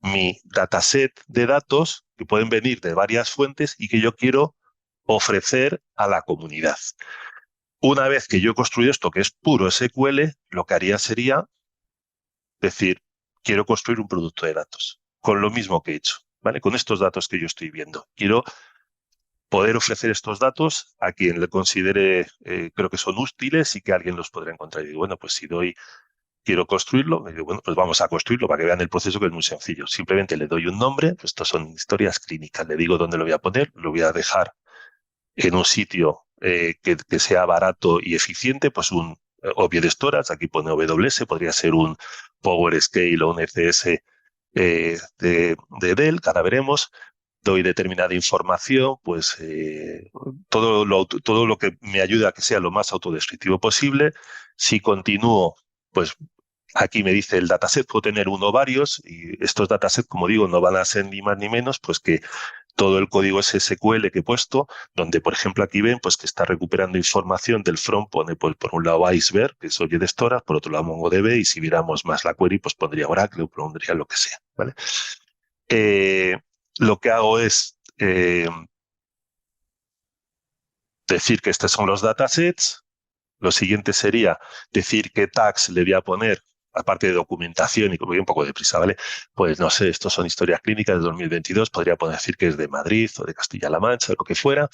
Speaker 1: mi dataset de datos que pueden venir de varias fuentes y que yo quiero ofrecer a la comunidad. Una vez que yo he construido esto, que es puro SQL, lo que haría sería decir, quiero construir un producto de datos con lo mismo que he hecho, ¿vale? Con estos datos que yo estoy viendo. Quiero poder ofrecer estos datos a quien le considere, creo que son útiles y que alguien los podrá encontrar. Y digo, bueno, pues si quiero construirlo, me digo, bueno, pues vamos a construirlo para que vean el proceso, que es muy sencillo. Simplemente le doy un nombre, pues estos son historias clínicas, le digo dónde lo voy a poner, lo voy a dejar en un sitio que sea barato y eficiente, pues un object storage, aquí pone AWS, podría ser un PowerScale o un ECS Dell, que ahora veremos. Doy determinada información, pues todo lo que me ayuda a que sea lo más autodescriptivo posible. Si continúo, pues aquí me dice el dataset, puedo tener uno o varios, y estos datasets, como digo, no van a ser ni más ni menos, pues que todo el código SQL que he puesto, donde, por ejemplo, aquí ven pues que está recuperando información del front, pone pues, por un lado Iceberg, que es Object Storage, por otro lado MongoDB, y si viéramos más la query, pues pondría Oracle o pondría lo que sea, ¿vale? Eh, lo que hago es decir que estos son los datasets. Lo siguiente sería decir qué tags le voy a poner, aparte de documentación, y como voy un poco deprisa, ¿vale? Pues no sé, estos son historias clínicas de 2022, podría poder decir que es de Madrid o de Castilla-La Mancha, lo que fuera,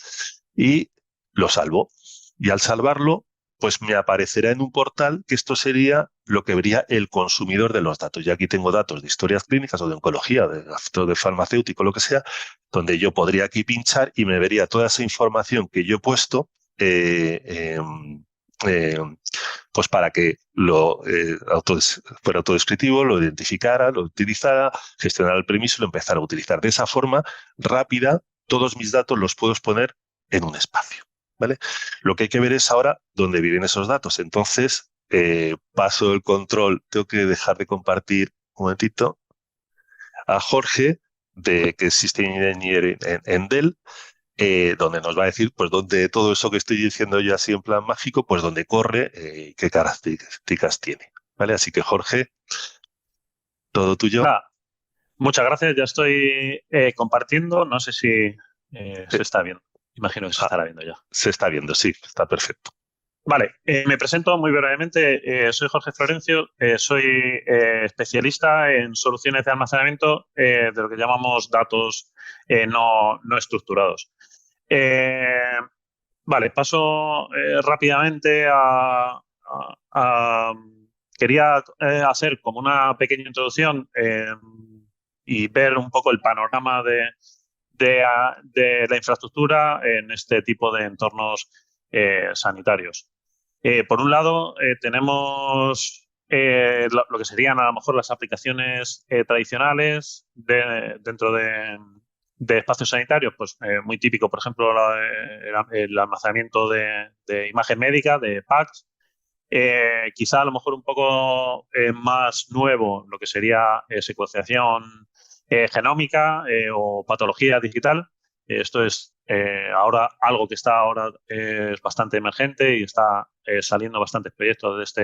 Speaker 1: y lo salvo. Y al salvarlo, pues me aparecerá en un portal que esto sería lo que vería el consumidor de los datos. Y aquí tengo datos de historias clínicas o de oncología, de farmacéutico, lo que sea, donde yo podría aquí pinchar y me vería toda esa información que yo he puesto eh, pues para que fuera autodescriptivo, lo identificara, lo utilizara, gestionara el permiso y lo empezara a utilizar. De esa forma rápida, todos mis datos los puedo exponer en un espacio, ¿vale? Lo que hay que ver es ahora dónde viven esos datos. Entonces, paso el control, tengo que dejar de compartir un momentito a Jorge, que es System Engineer en Dell, donde nos va a decir pues dónde todo eso que estoy diciendo yo así en plan mágico, pues dónde corre y qué características tiene. ¿Vale? Así que Jorge, todo tuyo.
Speaker 2: Nada, muchas gracias. Ya estoy compartiendo. No sé si
Speaker 1: Eh,
Speaker 2: se está viendo. Imagino que se
Speaker 1: ah,
Speaker 2: estará viendo ya.
Speaker 1: se está viendo, sí, está perfecto.
Speaker 2: Vale, me presento muy brevemente. Soy Jorge Florencio. Soy especialista en soluciones de almacenamiento de lo que llamamos datos no estructurados. Eh, vale, paso rápidamente a- quería hacer como una pequeña introducción y ver un poco el panorama de la infraestructura en este tipo de entornos sanitarios. Por un lado, tenemos lo que serían a lo mejor las aplicaciones tradicionales dentro de espacios sanitarios, pues muy típico, por ejemplo, el almacenamiento de imagen médica, de PACS. Quizá a lo mejor un poco más nuevo, lo que sería secuenciación genómica o patología digital. Esto es ahora algo que está ahora es bastante emergente y está saliendo bastantes proyectos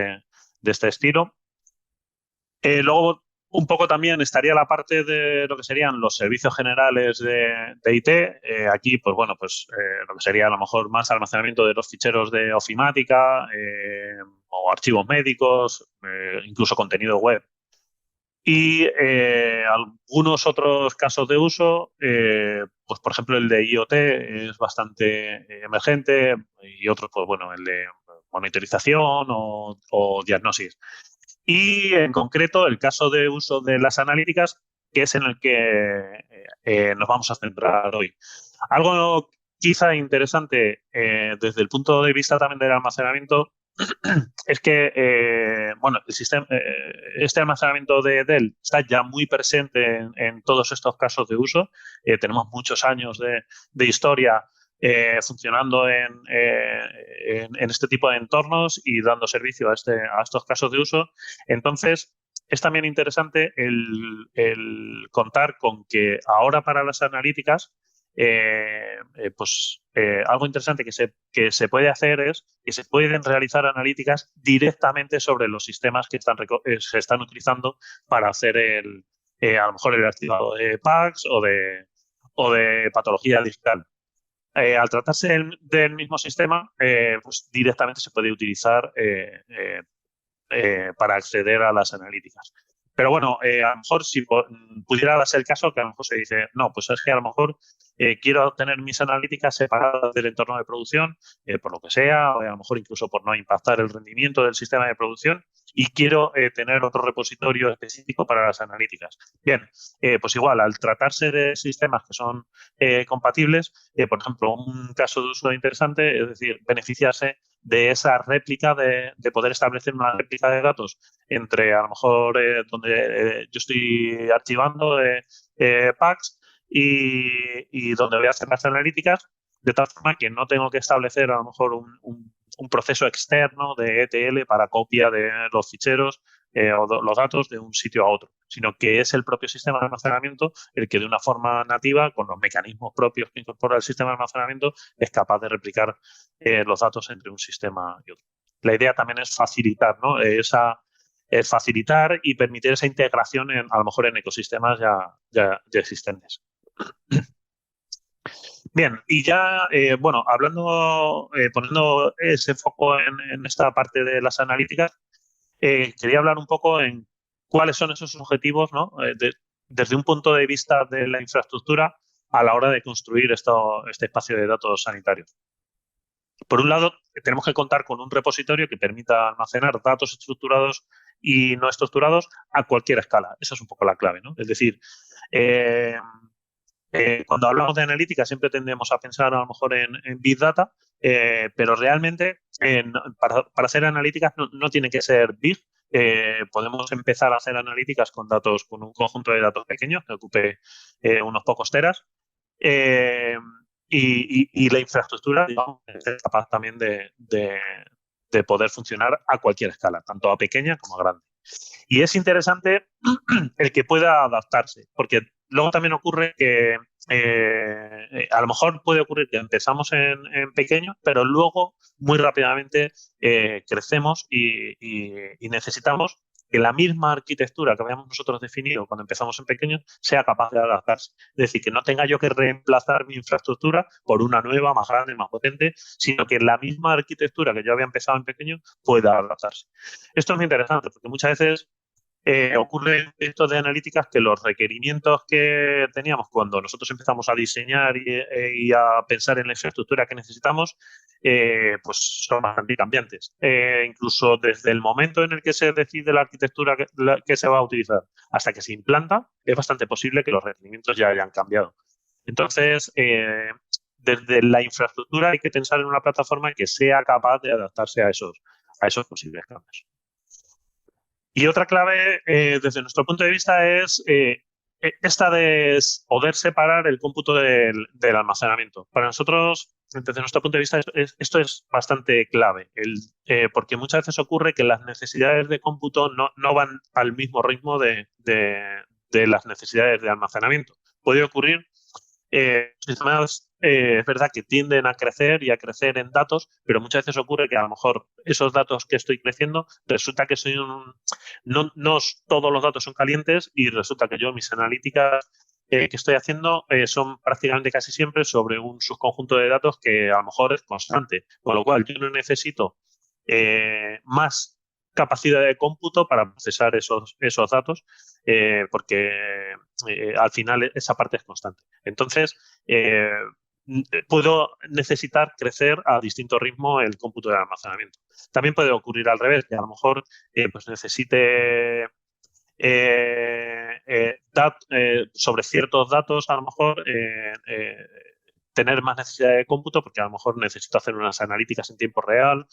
Speaker 2: de este estilo. Luego, un poco también estaría la parte de lo que serían los servicios generales de IT. Aquí, pues bueno, pues lo que sería a lo mejor más almacenamiento de los ficheros de ofimática o archivos médicos, incluso contenido web. Y algunos otros casos de uso, pues por ejemplo el de IoT es bastante emergente y otros, pues bueno, el de monitorización o diagnosis. Y en concreto el caso de uso de las analíticas, que es en el que nos vamos a centrar hoy. Algo quizá interesante desde el punto de vista también del almacenamiento es que bueno, el sistema, este almacenamiento de Dell está ya muy presente en todos estos casos de uso. Tenemos muchos años de historia funcionando en este tipo de entornos y dando servicio a estos casos de uso. Entonces, es también interesante el contar con que ahora para las analíticas pues algo interesante que se puede hacer es que se pueden realizar analíticas directamente sobre los sistemas que se están utilizando para hacer a lo mejor el archivado de PACS o de patología digital. Al tratarse del mismo sistema, pues directamente se puede utilizar para acceder a las analíticas. Pero bueno, a lo mejor si pudiera darse el caso que a lo mejor se dice, no, pues es que a lo mejor quiero tener mis analíticas separadas del entorno de producción, por lo que sea, o a lo mejor incluso por no impactar el rendimiento del sistema de producción, y quiero tener otro repositorio específico para las analíticas. Bien, pues igual, al tratarse de sistemas que son compatibles, por ejemplo, un caso de uso interesante, es decir, beneficiarse de esa réplica, de poder establecer una réplica de datos entre a lo mejor donde yo estoy archivando packs y donde voy a hacer las analíticas, de tal forma que no tengo que establecer a lo mejor un proceso externo de ETL para copia de los ficheros los datos de un sitio a otro, sino que es el propio sistema de almacenamiento el que de una forma nativa, con los mecanismos propios que incorpora el sistema de almacenamiento, es capaz de replicar los datos entre un sistema y otro. La idea también es facilitar, ¿no? Es facilitar y permitir esa integración a lo mejor en ecosistemas ya existentes. Bien, y ya, bueno, poniendo ese foco en esta parte de las analíticas, quería hablar un poco en cuáles son esos objetivos, ¿no? Desde un punto de vista de la infraestructura a la hora de construir este espacio de datos sanitarios. Por un lado, tenemos que contar con un repositorio que permita almacenar datos estructurados y no estructurados a cualquier escala. Esa es un poco la clave, ¿no? Es decir, eh, cuando hablamos de analítica siempre tendemos a pensar a lo mejor en Big Data, pero realmente para hacer analíticas no tiene que ser Big. Podemos empezar a hacer analíticas con un conjunto de datos pequeños que ocupe unos pocos teras. Eh, y la infraestructura, digamos, es capaz también de poder funcionar a cualquier escala, tanto a pequeña como a grande. Y es interesante el que pueda adaptarse, porque luego también ocurre que a lo mejor puede ocurrir que empezamos en pequeño, pero luego muy rápidamente crecemos y necesitamos que la misma arquitectura que habíamos nosotros definido cuando empezamos en pequeño sea capaz de adaptarse. Es decir, que no tenga yo que reemplazar mi infraestructura por una nueva, más grande, más potente, sino que la misma arquitectura que yo había empezado en pequeño pueda adaptarse. Esto es muy interesante porque muchas veces ocurre esto de analíticas que los requerimientos que teníamos cuando nosotros empezamos a diseñar y a pensar en la infraestructura que necesitamos, pues son bastante cambiantes. Incluso desde el momento en el que se decide la arquitectura que se va a utilizar hasta que se implanta, es bastante posible que los requerimientos ya hayan cambiado. Entonces, desde la infraestructura hay que pensar en una plataforma que sea capaz de adaptarse a esos posibles cambios. Y otra clave, desde nuestro punto de vista, es esta de poder separar el cómputo del almacenamiento. Para nosotros, desde nuestro punto de vista, esto es bastante clave, porque muchas veces ocurre que las necesidades de cómputo no van al mismo ritmo de las necesidades de almacenamiento. Puede ocurrir sistemas, es verdad que tienden a crecer y a crecer en datos, pero muchas veces ocurre que a lo mejor esos datos que estoy creciendo, resulta que no todos los datos son calientes y resulta que yo mis analíticas que estoy haciendo son prácticamente casi siempre sobre un subconjunto de datos que a lo mejor es constante, con lo cual yo no necesito más capacidad de cómputo para procesar esos datos porque al final esa parte es constante. Entonces, puedo necesitar crecer a distinto ritmo el cómputo de almacenamiento. También puede ocurrir al revés, que a lo mejor pues necesite sobre ciertos datos, a lo mejor tener más necesidad de cómputo porque a lo mejor necesito hacer unas analíticas en tiempo real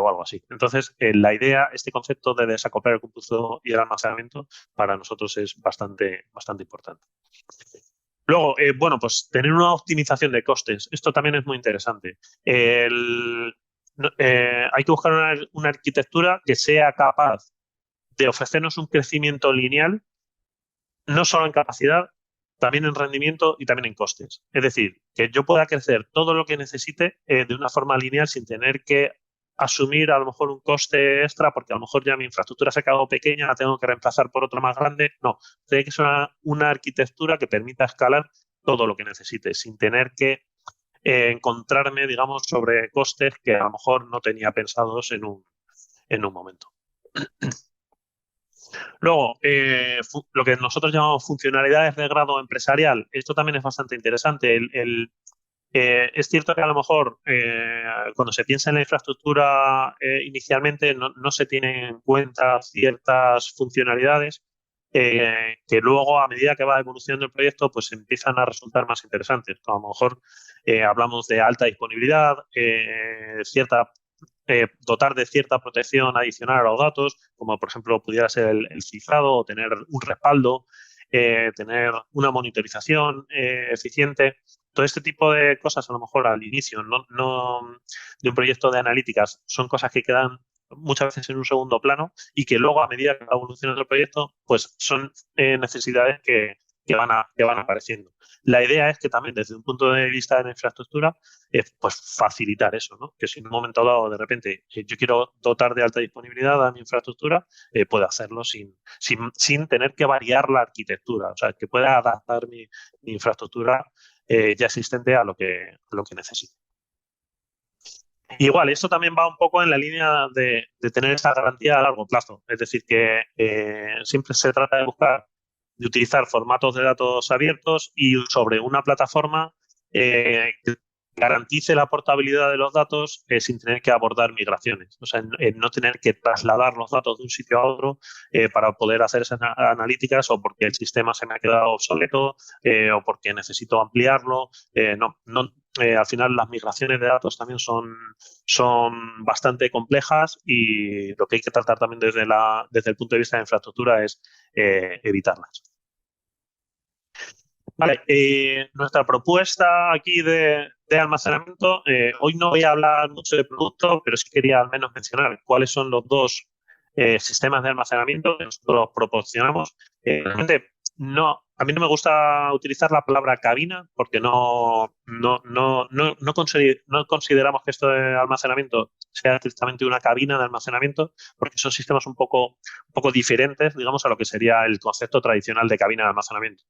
Speaker 2: o algo así. Entonces, la idea, este concepto de desacoplar el cómputo y el almacenamiento para nosotros es bastante importante. Luego, bueno, pues tener una optimización de costes. Esto también es muy interesante. Hay que buscar una arquitectura que sea capaz de ofrecernos un crecimiento lineal, no solo en capacidad, también en rendimiento y también en costes. Es decir, que yo pueda crecer todo lo que necesite de una forma lineal sin tener que asumir a lo mejor un coste extra porque a lo mejor ya mi infraestructura se ha quedado pequeña, la tengo que reemplazar por otra más grande. No, tiene que ser una arquitectura que permita escalar todo lo que necesite sin tener que encontrarme, digamos, sobre costes que a lo mejor no tenía pensados en un momento. Luego, lo que nosotros llamamos funcionalidades de grado empresarial, esto también es bastante interesante. Es cierto que a lo mejor cuando se piensa en la infraestructura inicialmente no se tienen en cuenta ciertas funcionalidades que luego a medida que va evolucionando el proyecto pues empiezan a resultar más interesantes. A lo mejor hablamos de alta disponibilidad, dotar de cierta protección adicional a los datos, como por ejemplo pudiera ser el cifrado o tener un respaldo, tener una monitorización eficiente. Todo este tipo de cosas, a lo mejor al inicio de un proyecto de analíticas, son cosas que quedan muchas veces en un segundo plano y que luego, a medida que va evolucionando el proyecto, pues son necesidades que van apareciendo. La idea es que también, desde un punto de vista de la infraestructura, pues facilitar eso, ¿no? Que si en un momento dado, de repente, yo quiero dotar de alta disponibilidad a mi infraestructura, pueda hacerlo sin tener que variar la arquitectura. O sea, que pueda adaptar mi infraestructura ya existente a lo que necesite. Igual, esto también va un poco en la línea de tener esa garantía a largo plazo. Es decir, que siempre se trata de utilizar formatos de datos abiertos y sobre una plataforma que garantice la portabilidad de los datos sin tener que abordar migraciones. O sea, en no tener que trasladar los datos de un sitio a otro para poder hacer esas analíticas o porque el sistema se me ha quedado obsoleto o porque necesito ampliarlo. Al final las migraciones de datos también son bastante complejas y lo que hay que tratar también desde el punto de vista de infraestructura es evitarlas. Vale, nuestra propuesta aquí de almacenamiento, hoy no voy a hablar mucho de producto, pero sí quería al menos mencionar cuáles son los dos sistemas de almacenamiento que nosotros proporcionamos. Realmente No, a mí no me gusta utilizar la palabra cabina porque no consideramos que esto de almacenamiento sea estrictamente una cabina de almacenamiento, porque son sistemas un poco diferentes, digamos, a lo que sería el concepto tradicional de cabina de almacenamiento.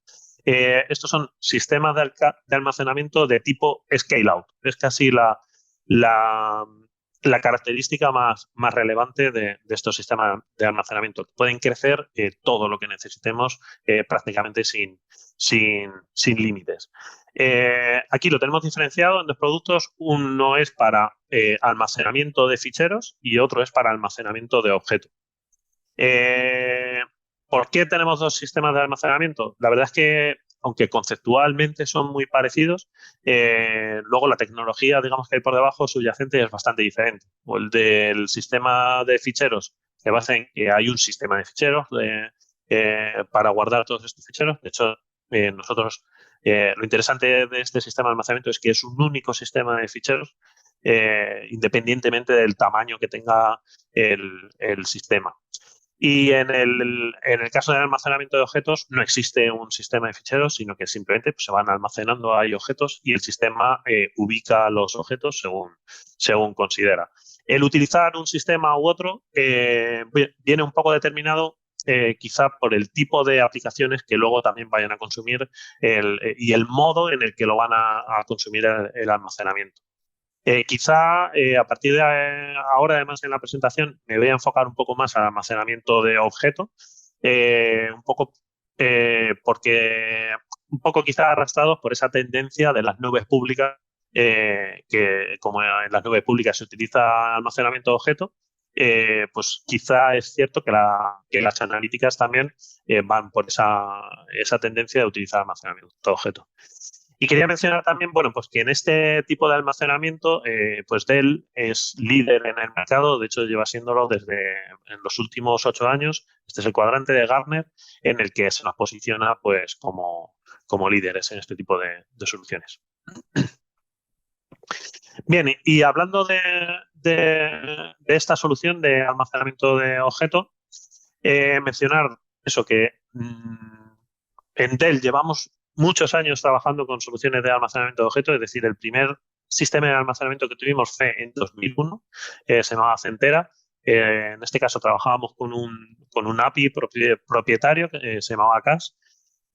Speaker 2: Estos son sistemas de almacenamiento de tipo scale-out. Es casi la, la característica más relevante de estos sistemas de almacenamiento. Pueden crecer todo lo que necesitemos prácticamente sin límites. Aquí lo tenemos diferenciado en dos productos. Uno es para almacenamiento de ficheros y otro es para almacenamiento de objetos. ¿Por qué tenemos dos sistemas de almacenamiento? La verdad es que, aunque conceptualmente son muy parecidos, luego la tecnología, digamos, que hay por debajo subyacente es bastante diferente. O el del sistema de ficheros se basa en que hay un sistema de ficheros para guardar todos estos ficheros. De hecho, nosotros, lo interesante de este sistema de almacenamiento es que es un único sistema de ficheros, independientemente del tamaño que tenga el sistema. Y en el caso del almacenamiento de objetos no existe un sistema de ficheros, sino que simplemente pues, se van almacenando ahí objetos y el sistema ubica los objetos según considera. El utilizar un sistema u otro viene un poco determinado quizá por el tipo de aplicaciones que luego también vayan a consumir y el modo en el que lo van a consumir el almacenamiento. Quizá a partir de ahora, además, en la presentación, me voy a enfocar un poco más al almacenamiento de objetos, un poco porque un poco quizá arrastrados por esa tendencia de las nubes públicas, que como en las nubes públicas se utiliza almacenamiento de objetos, pues quizá es cierto que las analíticas también van por esa tendencia de utilizar almacenamiento de objetos. Y quería mencionar también, bueno, pues que en este tipo de almacenamiento, pues Dell es líder en el mercado. De hecho, lleva siéndolo desde en los últimos 8 años. Este es el cuadrante de Gartner en el que se nos posiciona, pues, como líderes en este tipo de soluciones. Bien, y hablando de esta solución de almacenamiento de objetos, mencionar eso que en Dell llevamos muchos años trabajando con soluciones de almacenamiento de objetos, es decir, el primer sistema de almacenamiento que tuvimos fue en 2001, se llamaba Centera. En este caso trabajábamos con un API propietario que se llamaba CAS.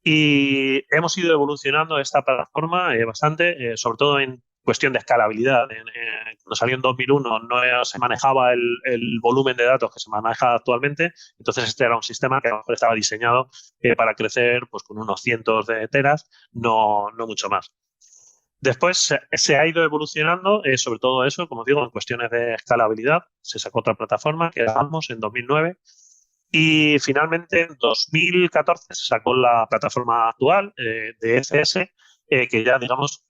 Speaker 2: Y hemos ido evolucionando esta plataforma bastante, sobre todo en cuestión de escalabilidad. Cuando salió en 2001 no se manejaba el volumen de datos que se maneja actualmente, entonces este era un sistema que a lo mejor estaba diseñado para crecer pues, con unos cientos de teras, no mucho más. Después se ha ido evolucionando, sobre todo eso, como digo, en cuestiones de escalabilidad. Se sacó otra plataforma que era Atmos en 2009. Y finalmente en 2014 se sacó la plataforma actual de ECS, que ya, digamos,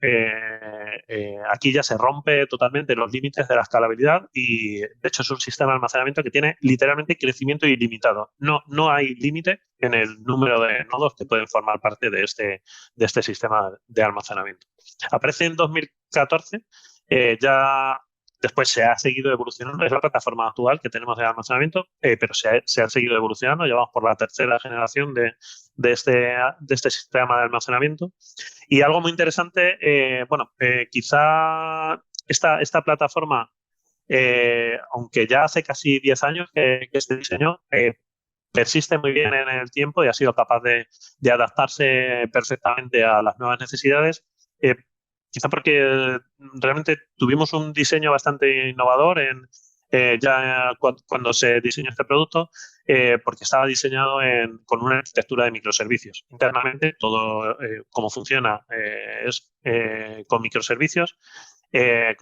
Speaker 2: aquí ya se rompe totalmente los límites de la escalabilidad y, de hecho, es un sistema de almacenamiento que tiene literalmente crecimiento ilimitado. No hay límite en el número de nodos que pueden formar parte de este sistema de almacenamiento. Aparece en 2014, ya después se ha seguido evolucionando, es la plataforma actual que tenemos de almacenamiento, pero se ha seguido evolucionando, ya vamos por la tercera generación de este sistema de almacenamiento. Y algo muy interesante, quizá esta plataforma, aunque ya hace casi 10 años que se diseñó, persiste muy bien en el tiempo y ha sido capaz de adaptarse perfectamente a las nuevas necesidades. Quizá porque realmente tuvimos un diseño bastante innovador ya cuando se diseñó este producto, porque estaba diseñado con una arquitectura de microservicios. Internamente, todo como funciona es con microservicios.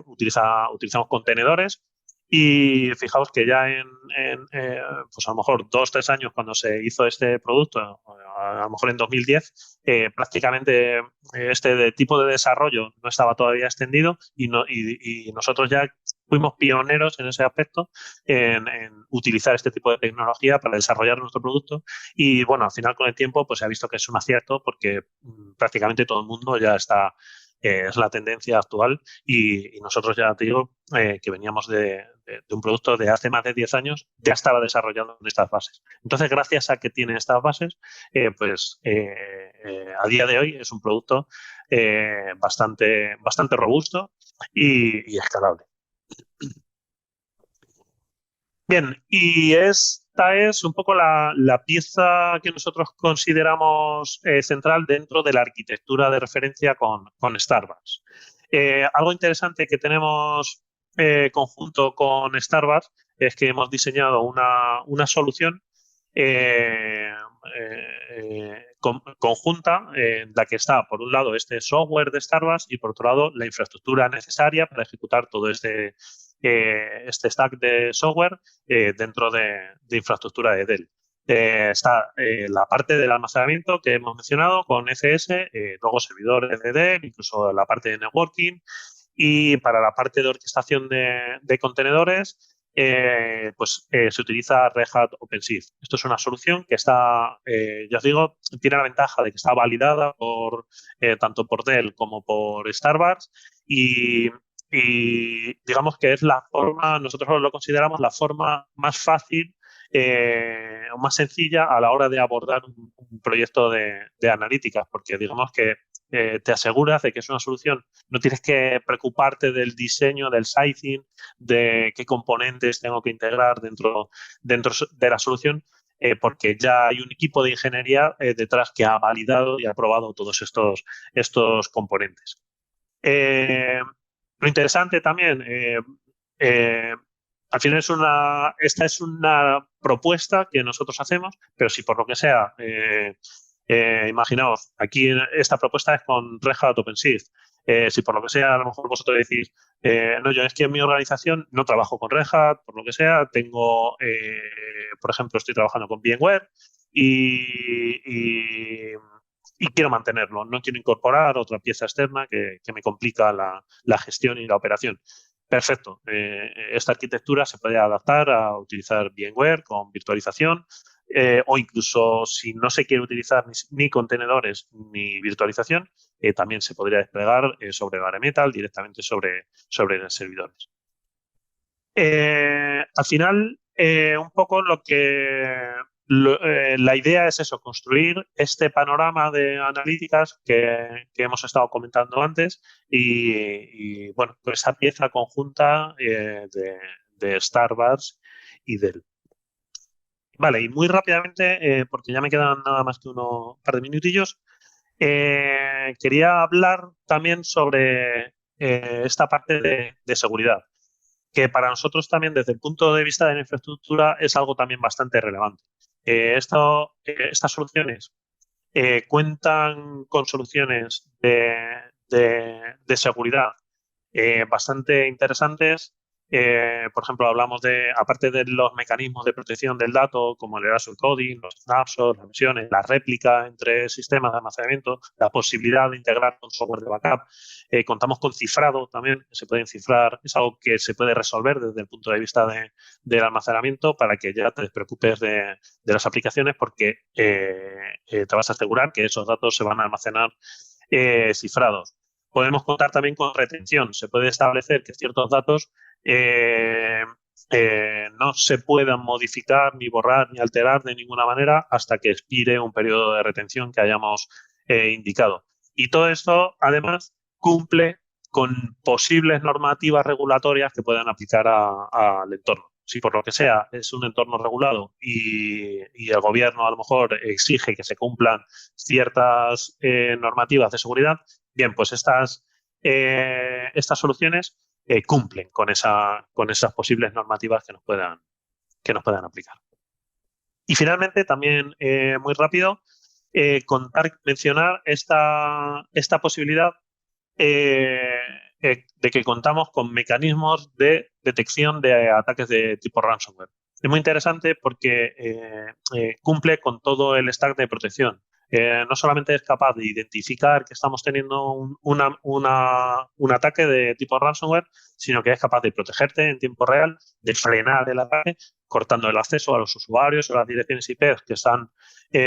Speaker 2: Utilizamos contenedores. Y fijaos que ya pues a lo mejor 2 o 3 años cuando se hizo este producto, a lo mejor en 2010, prácticamente este tipo de desarrollo no estaba todavía extendido y nosotros ya fuimos pioneros en ese aspecto en utilizar este tipo de tecnología para desarrollar nuestro producto y bueno, al final con el tiempo pues se ha visto que es un acierto porque prácticamente todo el mundo ya es la tendencia actual y nosotros ya te digo que veníamos de de un producto de hace más de 10 años, ya estaba desarrollando estas bases. Entonces, gracias a que tiene estas bases, a día de hoy es un producto bastante robusto y escalable. Bien, y esta es un poco la pieza que nosotros consideramos central dentro de la arquitectura de referencia con Starbucks. Algo interesante que tenemos conjunto con Starbucks es que hemos diseñado una solución conjunta en la que está, por un lado, este software de Starbucks y, por otro lado, la infraestructura necesaria para ejecutar todo este stack de software dentro de infraestructura de Dell. Está la parte del almacenamiento que hemos mencionado con ECS, luego servidores de Dell, incluso la parte de networking, y para la parte de orquestación de contenedores se utiliza Red Hat OpenShift. Esto es una solución que está, ya os digo, tiene la ventaja de que está validada tanto por Dell como por Starbucks y digamos que es la forma, nosotros lo consideramos la forma más fácil o más sencilla a la hora de abordar un proyecto de analítica, porque digamos que te aseguras de que es una solución. No tienes que preocuparte del diseño, del sizing, de qué componentes tengo que integrar dentro de la solución, porque ya hay un equipo de ingeniería detrás que ha validado y ha probado todos estos componentes. Lo interesante también, al final esta es una propuesta que nosotros hacemos, pero si por lo que sea, imaginaos, aquí esta propuesta es con Red Hat OpenShift. Si por lo que sea, a lo mejor vosotros decís, no, yo es que en mi organización no trabajo con Red Hat, por lo que sea, tengo, por ejemplo, estoy trabajando con VMware y quiero mantenerlo, no quiero incorporar otra pieza externa que me complica la gestión y la operación. Perfecto. Esta arquitectura se puede adaptar a utilizar VMware con virtualización o incluso si no se quiere utilizar ni contenedores ni virtualización, también se podría desplegar sobre bare metal directamente sobre servidores. Al final, un poco la idea es eso, construir este panorama de analíticas que hemos estado comentando antes y bueno, pues esa pieza conjunta de Starbucks y Dell. Vale, y muy rápidamente, porque ya me quedan nada más que un par de minutillos, quería hablar también sobre esta parte de seguridad, que para nosotros también desde el punto de vista de la infraestructura es algo también bastante relevante. Estas soluciones cuentan con soluciones de seguridad bastante interesantes. Por ejemplo, hablamos aparte de los mecanismos de protección del dato, como el erasure coding, los snapshots, las versiones, la réplica entre sistemas de almacenamiento, la posibilidad de integrar con software de backup. Contamos con cifrado también, se pueden cifrar, es algo que se puede resolver desde el punto de vista del almacenamiento para que ya te despreocupes de las aplicaciones porque te vas a asegurar que esos datos se van a almacenar cifrados. Podemos contar también con retención. Se puede establecer que ciertos datos no se puedan modificar, ni borrar, ni alterar de ninguna manera hasta que expire un periodo de retención que hayamos indicado. Y todo esto, además, cumple con posibles normativas regulatorias que puedan aplicar al entorno. Si por lo que sea es un entorno regulado y el gobierno a lo mejor exige que se cumplan ciertas normativas de seguridad, bien, pues estas soluciones cumplen con esas posibles normativas que nos puedan aplicar. Y finalmente, también muy rápido, mencionar esta posibilidad de que contamos con mecanismos de detección de ataques de tipo ransomware. Es muy interesante porque cumple con todo el stack de protección. No solamente es capaz de identificar que estamos teniendo un ataque de tipo ransomware, sino que es capaz de protegerte en tiempo real, de frenar el ataque, cortando el acceso a los usuarios o a las direcciones IP que están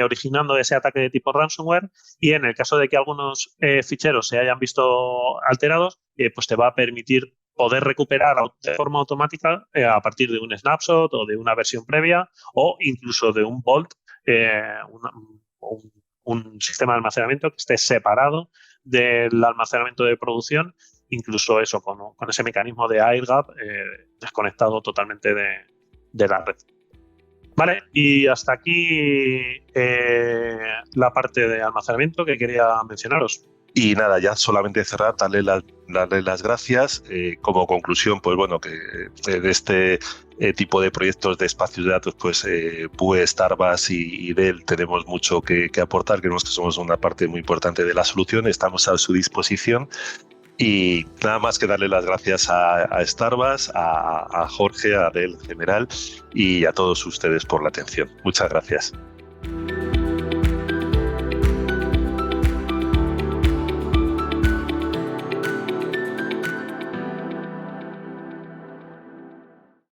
Speaker 2: originando ese ataque de tipo ransomware, y en el caso de que algunos ficheros se hayan visto alterados, pues te va a permitir poder recuperar de forma automática a partir de un snapshot o de una versión previa o incluso de un Vault, un sistema de almacenamiento que esté separado del almacenamiento de producción, incluso eso con ese mecanismo de air-gap desconectado totalmente de la red. Vale, y hasta aquí la parte de almacenamiento que quería mencionaros.
Speaker 1: Y nada, ya solamente cerrar, darle las gracias. Como conclusión, pues bueno, que de este tipo de proyectos de espacios de datos, pues PUE, Starbus y Dell tenemos mucho que aportar. Creemos que somos una parte muy importante de la solución, estamos a su disposición. Y nada más que darle las gracias a Starbus, a Jorge, a Dell en general y a todos ustedes por la atención. Muchas gracias.